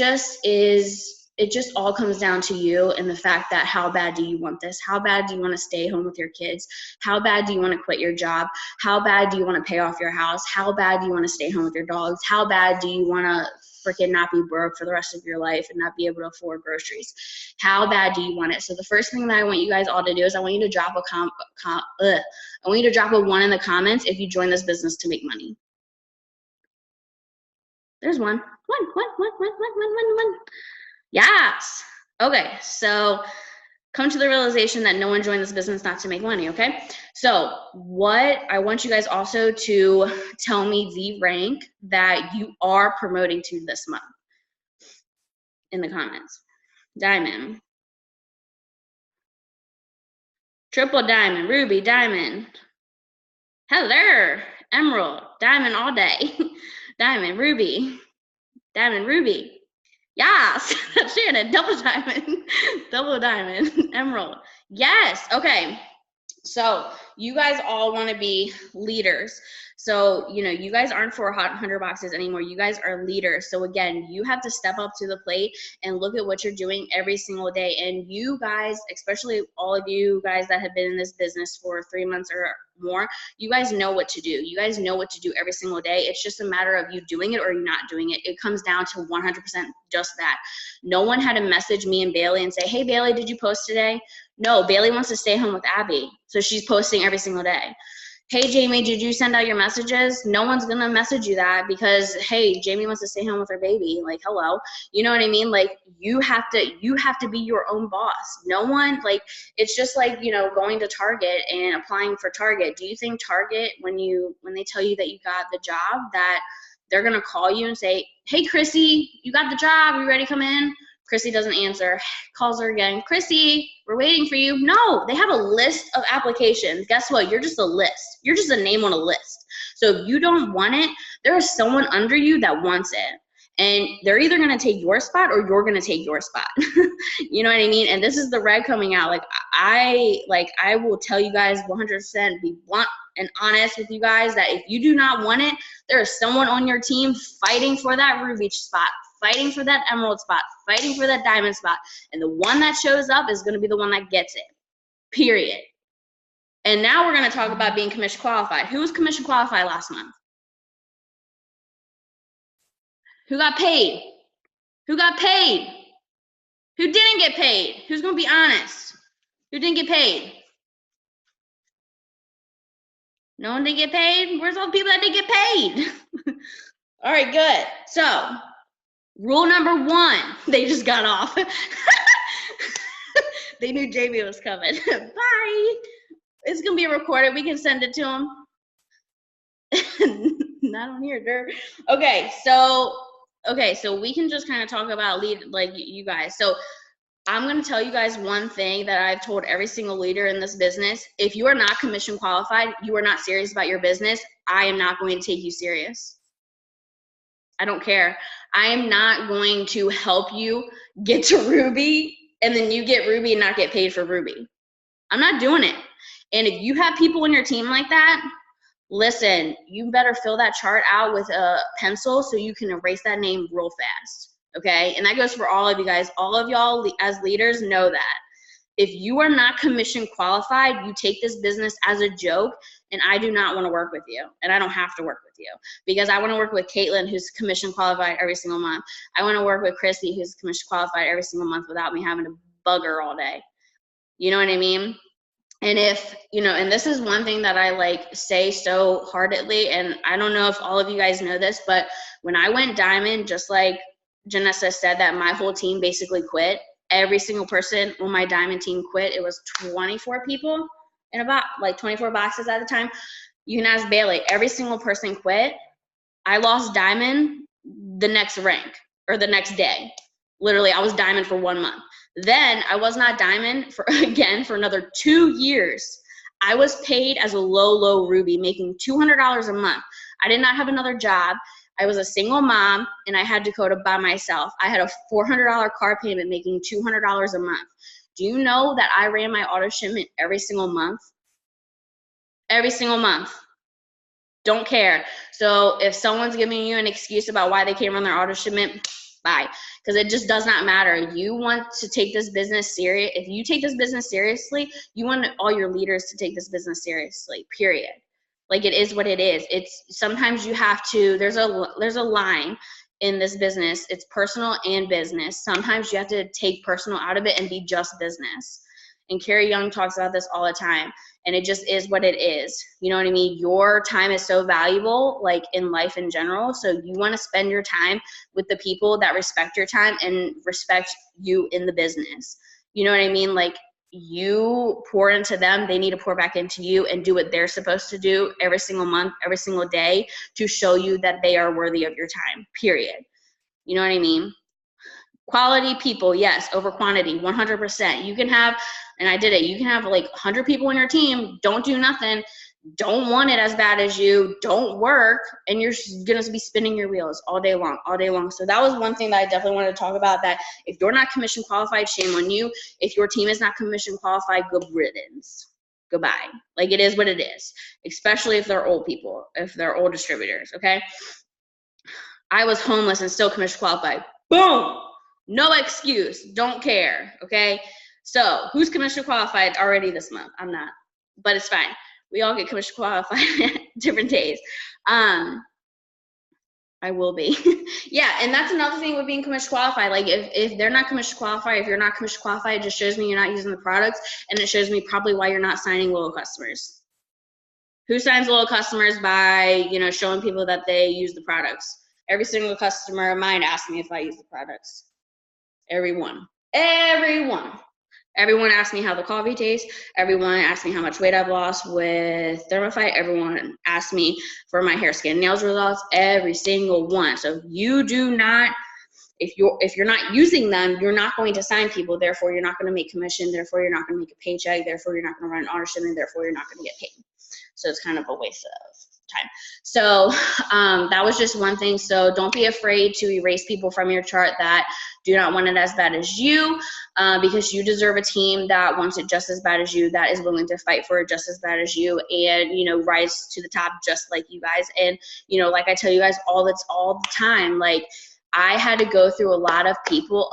just all comes down to you and the fact that how bad do you want this? How bad do you want to stay home with your kids? How bad do you want to quit your job? How bad do you want to pay off your house? How bad do you want to stay home with your dogs? How bad do you want to freaking not be broke for the rest of your life and not be able to afford groceries? How bad do you want it? So the first thing that I want you guys all to do is I want you to drop I want you to drop a 1 in the comments if you join this business to make money. There's one. One. Yes. Okay. So come to the realization that no one joined this business not to make money. Okay. So what I want you guys also to tell me the rank that you are promoting to this month in the comments. Diamond, triple diamond, ruby, diamond, hello, emerald, diamond all day, diamond, ruby, yes. Shannon, double diamond, emerald. Yes. Okay. So you guys all want to be leaders. So, you know, you guys aren't 400 boxes anymore. You guys are leaders. So again, you have to step up to the plate and look at what you're doing every single day. And you guys, especially all of you guys that have been in this business for 3 months or more, you guys know what to do. You guys know what to do every single day. It's just a matter of you doing it or you not doing it. It comes down to 100% just that. No one had to message me and Bailey and say, hey, Bailey, did you post today? No, Bailey wants to stay home with Abby. So she's posting every single day. hey, Jamie, did you send out your messages? No one's going to message you that because, hey, Jamie wants to stay home with her baby. Like, hello. You know what I mean? Like, you have to be your own boss. No one, like, it's just like, you know, going to Target and applying for Target. Do you think Target, when they tell you that you got the job, that they're going to call you and say, hey, Chrissy, you got the job. Are you ready to come in? Chrissy doesn't answer, calls her again. Chrissy, we're waiting for you. No, they have a list of applications. Guess what? You're just a list. You're just a name on a list. So if you don't want it, there is someone under you that wants it. And they're either going to take your spot or you're going to take your spot. You know what I mean? And this is the red coming out. I will tell you guys 100%, be blunt and honest with you guys, that if you do not want it, there is someone on your team fighting for that ruby spot, fighting for that emerald spot, fighting for that diamond spot. And the one that shows up is going to be the one that gets it, period. And now we're going to talk about being commission qualified. Who was commission qualified last month? Who got paid? Who got paid? Who didn't get paid? Who's going to be honest? Who didn't get paid? No one did get paid? Where's all the people that did get paid? All right, good. So, rule number 1, they just got off. They knew Jamie was coming. Bye. It's going to be recorded. We can send it to him. Not on here, dirt. Okay, so we can just kind of talk about you guys. So I'm going to tell you guys one thing that I've told every single leader in this business. If you are not commission qualified, you are not serious about your business, I am not going to take you serious. I don't care. I am not going to help you get to Ruby and then you get Ruby and not get paid for Ruby. I'm not doing it. And if you have people on your team like that, listen, you better fill that chart out with a pencil so you can erase that name real fast, okay? And that goes for all of you guys. All of y'all as leaders know that. If you are not commission qualified, you take this business as a joke, and I do not want to work with you, and I don't have to work with you, because I want to work with Caitlin, who's commission qualified every single month. I want to work with Christy, who's commission qualified every single month without me having to bug her all day. You know what I mean? And if, you know, and this is one thing that I say so heartedly, and I don't know if all of you guys know this, but when I went diamond, just like Janessa said, that my whole team basically quit. Every single person on my diamond team quit. It was 24 people in about 24 boxes at the time. You can ask Bailey. Every single person quit. I lost diamond the next rank or the next day. Literally, I was diamond for 1 month. Then I was not diamond for another 2 years. I was paid as a low ruby, making $200 a month. I did not have another job. I was a single mom, and I had Dakota by myself. I had a $400 car payment, making $200 a month. Do you know that I ran my auto shipment every single month? Every single month. Don't care. So if someone's giving you an excuse about why they can't run their auto shipment, bye. Because it just does not matter. You want to take this business serious. If you take this business seriously, you want all your leaders to take this business seriously, period. Like, it is what it is. It's sometimes you have to, there's a line in this business. It's personal and business. Sometimes you have to take personal out of it and be just business. And Carrie Young talks about this all the time. And it just is what it is. You know what I mean? Your time is so valuable, like in life in general. So you want to spend your time with the people that respect your time and respect you in the business. You know what I mean? Like, you pour into them, they need to pour back into you and do what they're supposed to do every single month, every single day, to show you that they are worthy of your time, period. You know what I mean? Quality people, yes, over quantity, 100%. You can have, and I did it, you can have 100 people on your team, don't do nothing, don't want it as bad as you, don't work, and you're going to be spinning your wheels all day long, all day long. So that was one thing that I definitely wanted to talk about, that if you're not commission qualified, shame on you. If your team is not commission qualified, good riddance. Goodbye. Like, it is what it is, especially if they're old people, if they're old distributors, okay? I was homeless and still commission qualified. Boom! No excuse. Don't care, okay? So who's commission qualified already this month? I'm not, but it's fine. We all get commission qualified different days. I will be. Yeah, and that's another thing with being commission qualified. Like, if they're not commission qualified, if you're not commission qualified, it just shows me you're not using the products, and it shows me probably why you're not signing loyal customers. Who signs loyal customers by, you know, showing people that they use the products? Every single customer of mine asks me if I use the products. Everyone. Everyone asks me how the coffee tastes. Everyone asks me how much weight I've lost with Thermophyte. Everyone asks me for my hair, skin, nails results. Every single one. So if you do not, if you're not using them, you're not going to sign people. Therefore, you're not going to make commission. Therefore, you're not going to make a paycheck. Therefore, you're not going to run an auto shipment. Therefore, you're not going to get paid. So it's kind of a waste of time. So that was just one thing. So don't be afraid to erase people from your chart that do not want it as bad as you, because you deserve a team that wants it just as bad as you, that is willing to fight for it just as bad as you, and, you know, rise to the top just like you guys. And, you know, like I tell you guys all the time, like, I had to go through a lot of people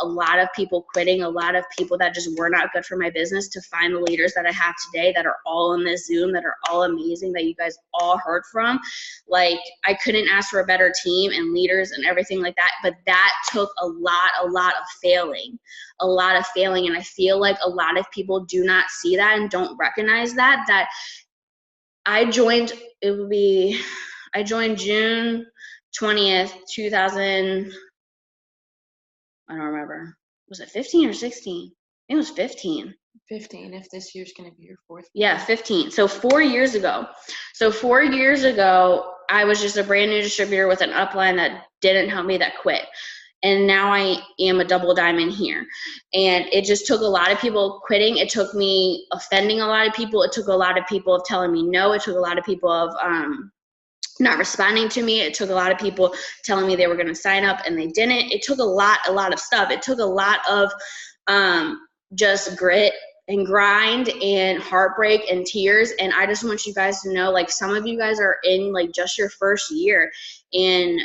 quitting, a lot of people that just were not good for my business to find the leaders that I have today that are all in this Zoom, that are all amazing, that you guys all heard from. Like, I couldn't ask for a better team and leaders and everything like that, but that took a lot of failing. And I feel like a lot of people do not see that and don't recognize that I joined June 20th, 2000, I don't remember. Was it 15 or 16? It was 15. 15, if this year's going to be your fourth. Yeah, 15. So 4 years ago. I was just a brand new distributor with an upline that didn't help me, that quit. And now I am a double diamond here. And it just took a lot of people quitting. It took me offending a lot of people. It took a lot of people telling me no. It took a lot of people of not responding to me. It took a lot of people telling me they were going to sign up and they didn't. It took a lot of stuff. It took a lot of just grit and grind and heartbreak and tears. And I just want you guys to know, like, some of you guys are in like just your first year, and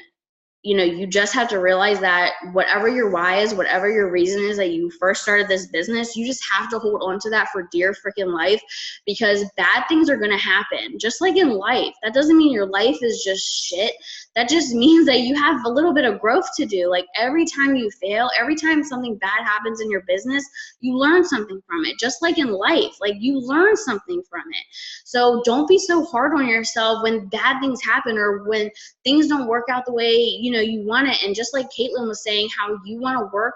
you know, you just have to realize that whatever your why is, whatever your reason is that you first started this business, you just have to hold on to that for dear freaking life, because bad things are going to happen. Just like in life, that doesn't mean your life is just shit. That just means that you have a little bit of growth to do. Like, every time you fail, every time something bad happens in your business, you learn something from it. Just like in life, like, you learn something from it. So don't be so hard on yourself when bad things happen or when things don't work out the way, you know, you want it. And just like Caitlin was saying, how you want to work,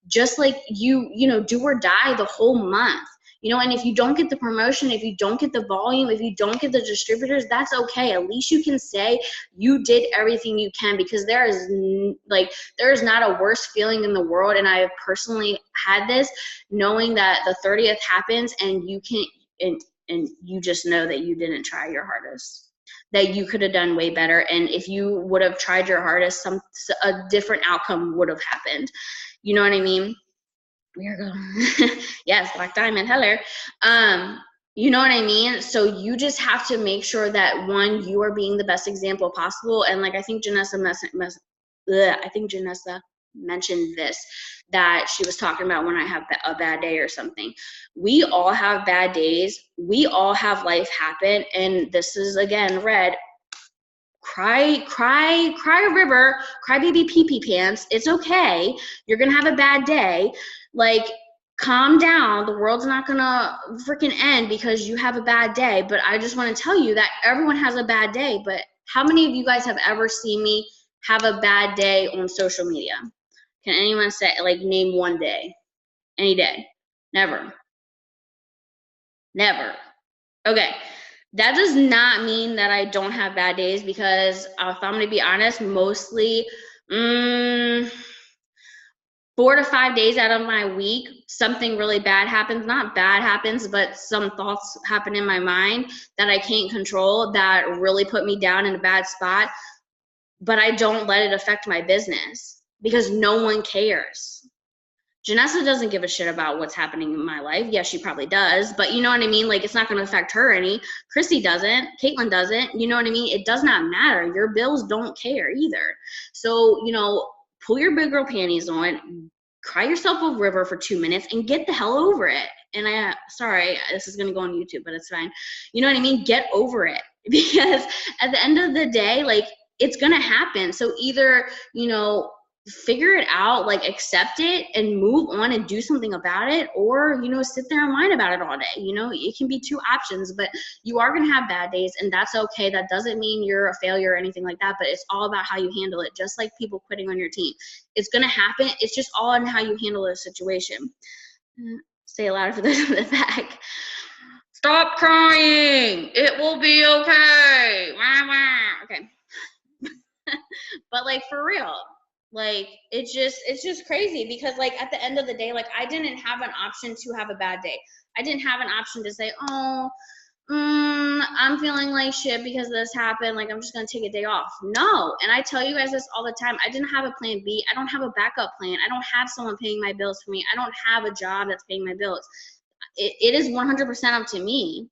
just like you know, do or die the whole month. You know, and if you don't get the promotion, if you don't get the volume, if you don't get the distributors, that's okay. At least you can say you did everything you can, because there is not a worse feeling in the world. And I have personally had this, knowing that the 30th happens and you can, and you just know that you didn't try your hardest, that you could have done way better. And if you would have tried your hardest, a different outcome would have happened. You know what I mean? Virgo. Yes, Black Diamond. Hello. You know what I mean? So you just have to make sure that, one, you are being the best example possible. And like, I think Janessa mentioned this, that she was talking about when I have a bad day or something. We all have bad days. We all have life happen. And this is, again, red. Cry a river, cry baby pee-pee pants. It's okay. You're going to have a bad day. Like, calm down. The world's not going to freaking end because you have a bad day. But I just want to tell you that everyone has a bad day. But how many of you guys have ever seen me have a bad day on social media? Can anyone say, like, name one day? Any day? Never. Okay. That does not mean that I don't have bad days, because if I'm going to be honest, mostly 4 to 5 days out of my week, something really bad happens. Not bad happens, but some thoughts happen in my mind that I can't control that really put me down in a bad spot. But I don't let it affect my business, because no one cares. Janessa doesn't give a shit about what's happening in my life. Yes, she probably does, but you know what I mean? Like, it's not going to affect her any. Chrissy doesn't. Caitlin doesn't. You know what I mean? It does not matter. Your bills don't care either. So, you know, pull your big girl panties on, cry yourself a river for 2 minutes, and get the hell over it. And sorry, this is going to go on YouTube, but it's fine. You know what I mean? Get over it. Because at the end of the day, like, it's going to happen. So either, you know, figure it out, like accept it and move on and do something about it, or, you know, sit there and whine about it all day. You know, it can be two options, but you are going to have bad days, and that's okay. That doesn't mean you're a failure or anything like that, but it's all about how you handle it. Just like people quitting on your team, it's going to happen. It's just all in how you handle the situation. Say it louder for those in the back. Stop crying. It will be okay. Okay. But like, for real, like, it's just crazy, because like at the end of the day, like, I didn't have an option to have a bad day. I didn't have an option to say, oh, I'm feeling like shit because this happened, like I'm just gonna take a day off. No. And I tell you guys this all the time, I didn't have a plan B. I don't have a backup plan. I don't have someone paying my bills for me. I don't have a job that's paying my bills. It is 100% up to me.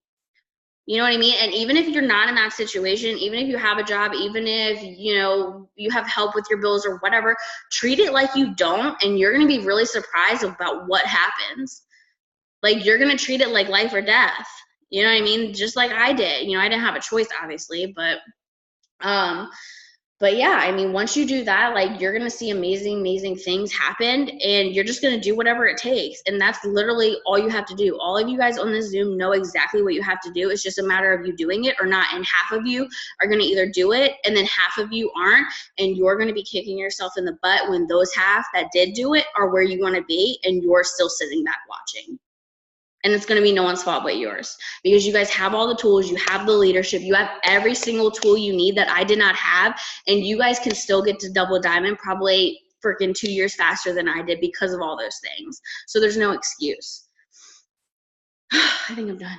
You know what I mean? And even if you're not in that situation, even if you have a job, even if, you know, you have help with your bills or whatever, treat it like you don't, and you're going to be really surprised about what happens. Like, you're going to treat it like life or death. You know what I mean? Just like I did. You know, I didn't have a choice, obviously, but yeah, I mean, once you do that, like, you're going to see amazing things happen, and you're just going to do whatever it takes. And that's literally all you have to do. All of you guys on this Zoom know exactly what you have to do. It's just a matter of you doing it or not. And half of you are going to either do it, and then half of you aren't. And you're going to be kicking yourself in the butt when those half that did do it are where you want to be, and you're still sitting back watching. And it's going to be no one's fault but yours, because you guys have all the tools, you have the leadership, you have every single tool you need that I did not have, and you guys can still get to double diamond probably freaking 2 years faster than I did because of all those things. So there's no excuse. I think I'm done.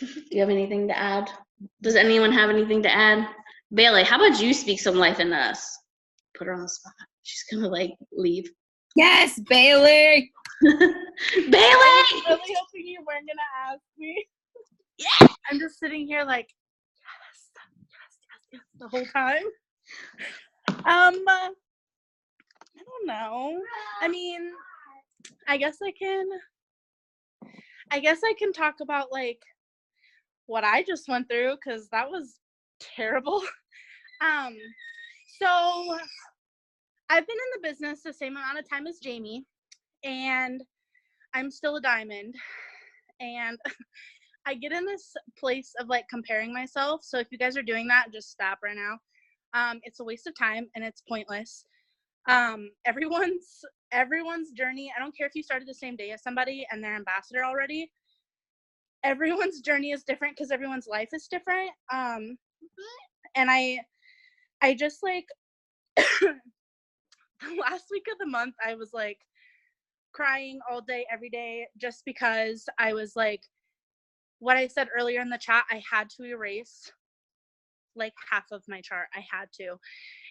Do you have anything to add? Does anyone have anything to add? Bailey, how about you speak some life into us? Put her on the spot. She's going to like leave. Yes, Bailey. Bailey! I was really hoping you weren't gonna ask me. Yeah. I'm just sitting here like, yes, the whole time. I don't know. I mean, I guess I can talk about like what I just went through, because that was terrible. So I've been in the business the same amount of time as Jamie, and I'm still a diamond. And I get in this place of like comparing myself. So if you guys are doing that, just stop right now. It's a waste of time and it's pointless. Everyone's journey, I don't care if you started the same day as somebody and they're ambassador already. Everyone's journey is different because everyone's life is different. And I just like the last week of the month, I was like crying all day, every day, just because I was like, what I said earlier in the chat, I had to erase like half of my chart. I had to.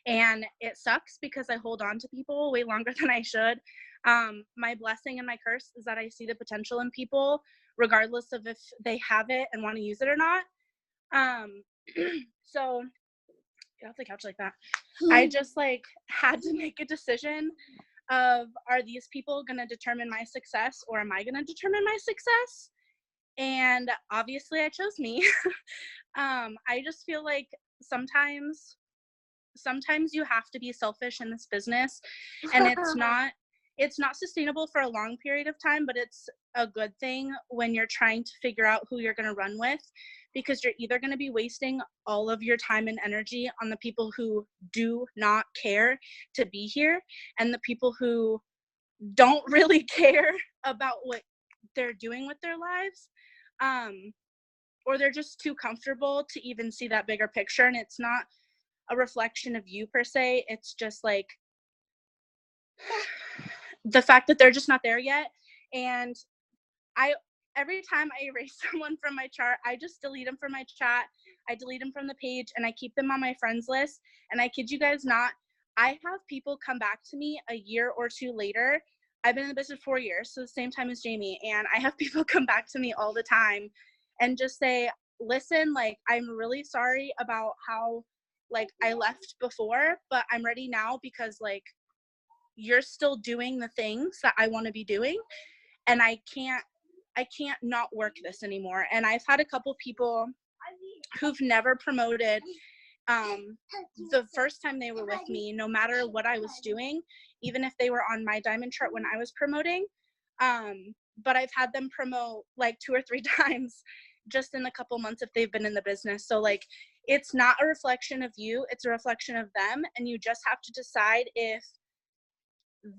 And it sucks because I hold on to people way longer than I should. My blessing and my curse is that I see the potential in people, regardless of if they have it and want to use it or not. So get off the couch like that. I just like had to make a decision of, are these people going to determine my success, or am I going to determine my success? And obviously I chose me. I just feel like sometimes you have to be selfish in this business, and it's not sustainable for a long period of time, but it's a good thing when you're trying to figure out who you're going to run with, because you're either going to be wasting all of your time and energy on the people who do not care to be here, and the people who don't really care about what they're doing with their lives, or they're just too comfortable to even see that bigger picture. And it's not a reflection of you per se, it's just like the fact that they're just not there yet. And every time I erase someone from my chart, I just delete them from my chat, I delete them from the page, and I keep them on my friends list. And I kid you guys not, I have people come back to me a year or two later. I've been in the business 4 years, so the same time as Jamie, and I have people come back to me all the time and just say, listen, like, I'm really sorry about how like I left before, but I'm ready now because like you're still doing the things that I want to be doing, and I can't not work this anymore. And I've had a couple people who've never promoted the first time they were with me, no matter what I was doing, even if they were on my diamond chart when I was promoting. But I've had them promote like 2 or 3 times just in a couple months if they've been in the business. So like, it's not a reflection of you, it's a reflection of them. And you just have to decide if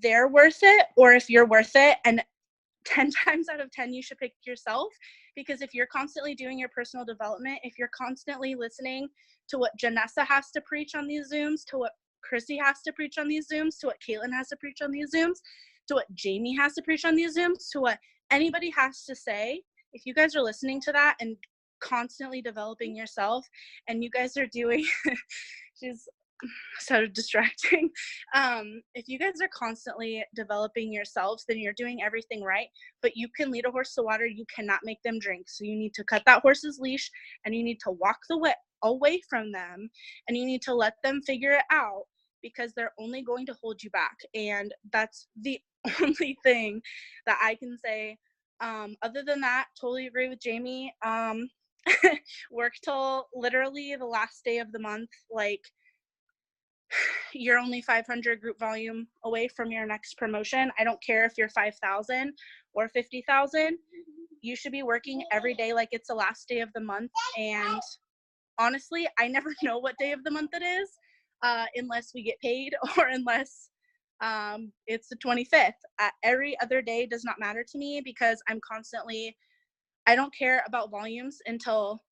they're worth it or if you're worth it. And 10 times out of 10, you should pick yourself, because if you're constantly doing your personal development, if you're constantly listening to what Janessa has to preach on these Zooms, to what Chrissy has to preach on these Zooms, to what Caitlin has to preach on these Zooms, to what Jamie has to preach on these Zooms, to what anybody has to say, if you guys are listening to that and constantly developing yourself, and you guys are doing, she's so distracting. If you guys are constantly developing yourselves, then you're doing everything right. But you can lead a horse to water, you cannot make them drink. So you need to cut that horse's leash, and you need to walk the way away from them, and you need to let them figure it out, because they're only going to hold you back. And that's the only thing that I can say. Other than that, totally agree with Jamie. Work till literally the last day of the month. Like, you're only 500 group volume away from your next promotion. I don't care if you're 5,000 or 50,000. You should be working every day like it's the last day of the month. And honestly, I never know what day of the month it is unless we get paid, or unless it's the 25th. Every other day does not matter to me, because I don't care about volumes until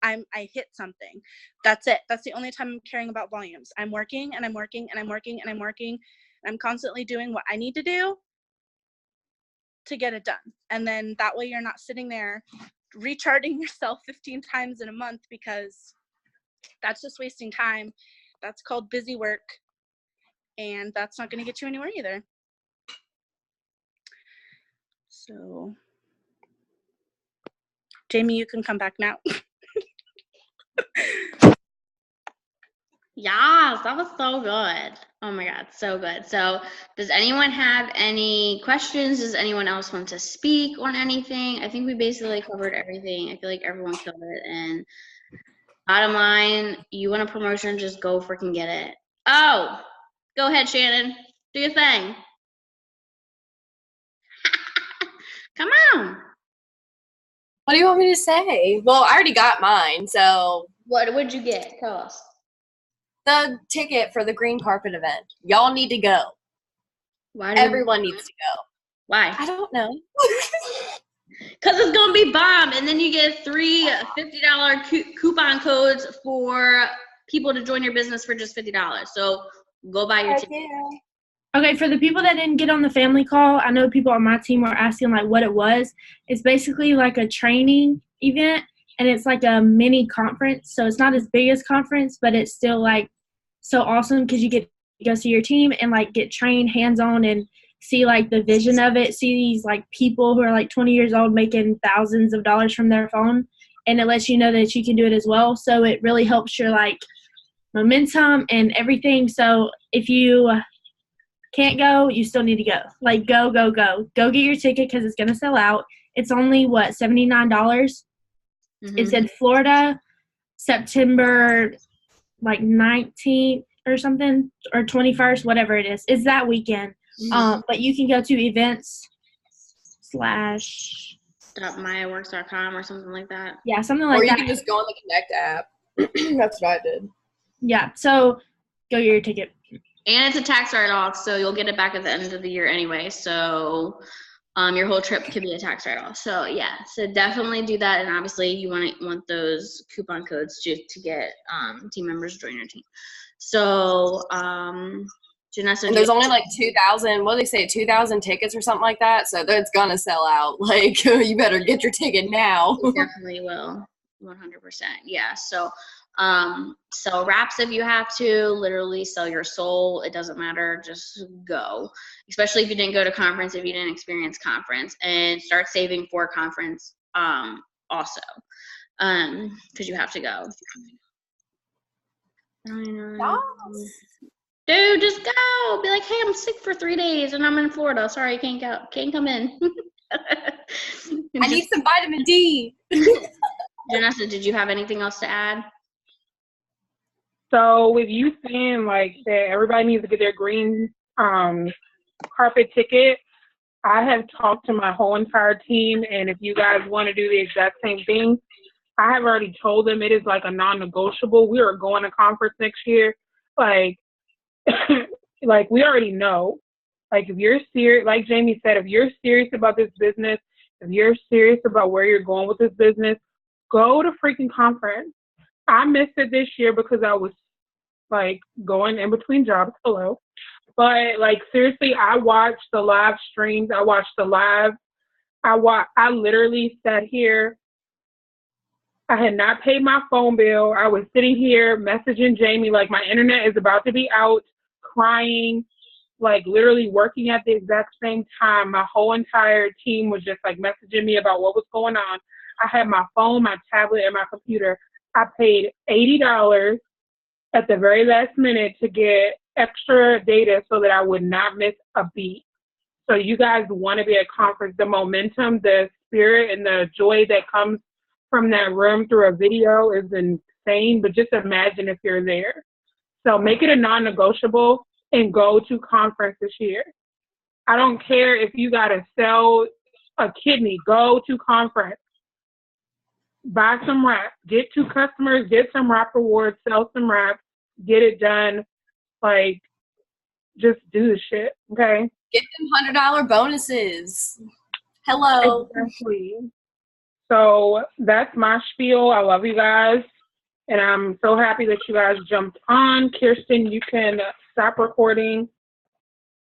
I hit something. That's it. That's the only time I'm caring about volumes. I'm working and I'm working and I'm working and I'm working. And I'm constantly doing what I need to do to get it done. And then that way you're not sitting there recharting yourself 15 times in a month, because that's just wasting time. That's called busy work. And that's not going to get you anywhere either. So, Jamie, you can come back now. Yes, that was so good. Oh my God, so good. So does anyone have any questions? Does anyone else want to speak on anything? I think we basically covered everything. I feel like everyone killed it. And bottom line, you want a promotion, just go freaking get it. Oh, go ahead, Shannon. Do your thing. Come on. What do you want me to say? Well, I already got mine, so. What would you get? Tell us. The ticket for the green carpet event. Y'all need to go. Why? Everyone needs to go. Why? I don't know. Because it's going to be bomb, and then you get 3 $50 coupon codes for people to join your business for just $50. So go buy your ticket. Yeah. Okay, for the people that didn't get on the family call, I know people on my team were asking like what it was. It's basically like a training event, and it's like a mini conference. So it's not as big as conference, but it's still like so awesome, because you get to go see your team and like get trained hands-on and see like the vision of it, see these like people who are like 20 years old making thousands of dollars from their phone, and it lets you know that you can do it as well. So it really helps your like momentum and everything. So if you can't go, you still need to go. Like go get your ticket, because it's gonna sell out. It's only $79. Mm-hmm. It's in Florida, September like 19th or something, or 21st, whatever it is. It's that weekend. Mm-hmm. But you can go to events / .myworks.com or something like that. Yeah, something like or you that. can just go on the Connect app. That's what I did. Yeah, so go get your ticket. And it's a tax write-off, so you'll get it back at the end of the year anyway. So your whole trip could be a tax write-off. So yeah, so definitely do that. And obviously you want those coupon codes to get team members to join your team. So Janessa, and there's only like 2,000, what do they say, 2,000 tickets or something like that. So it's gonna sell out. Like, you better get your ticket now. It definitely will. 100%. Yeah. So sell wraps if you have to, literally sell your soul. It doesn't matter. Just go, especially if you didn't go to conference, if you didn't experience conference, and start saving for conference also, because you have to go. Yes. Dude, just go. Be like, hey, I'm sick for 3 days and I'm in Florida. Sorry, can't come in. I need some vitamin D. Janessa, did you have anything else to add? So with you saying like that everybody needs to get their green carpet ticket. I have talked to my whole entire team, and if you guys want to do the exact same thing, I have already told them it is like a non-negotiable. We are going to conference next year. Like, like we already know. Like if you're serious, like Jamie said, if you're serious about this business, if you're serious about where you're going with this business, go to freaking conference. I missed it this year because I was like going in between jobs. Hello. But like seriously, I watched the live streams. I watched the live. I literally sat here. I had not paid my phone bill. I was sitting here messaging Jamie like my internet is about to be out, crying, like literally working at the exact same time. My whole entire team was just like messaging me about what was going on. I had my phone, my tablet, and my computer. I paid $80 at the very last minute to get extra data so that I would not miss a beat. So you guys want to be at conference. The momentum, the spirit, and the joy that comes from that room through a video is insane, but just imagine if you're there. So make it a non-negotiable and go to conference this year. I don't care if you got to sell a kidney, go to conference. Buy some wraps, get 2 customers, get some wrap rewards, sell some wraps, get it done. Like, just do the shit, okay? Get them $100 bonuses. Hello. Exactly. So that's my spiel. I love you guys. And I'm so happy that you guys jumped on. Kirsten, you can stop recording.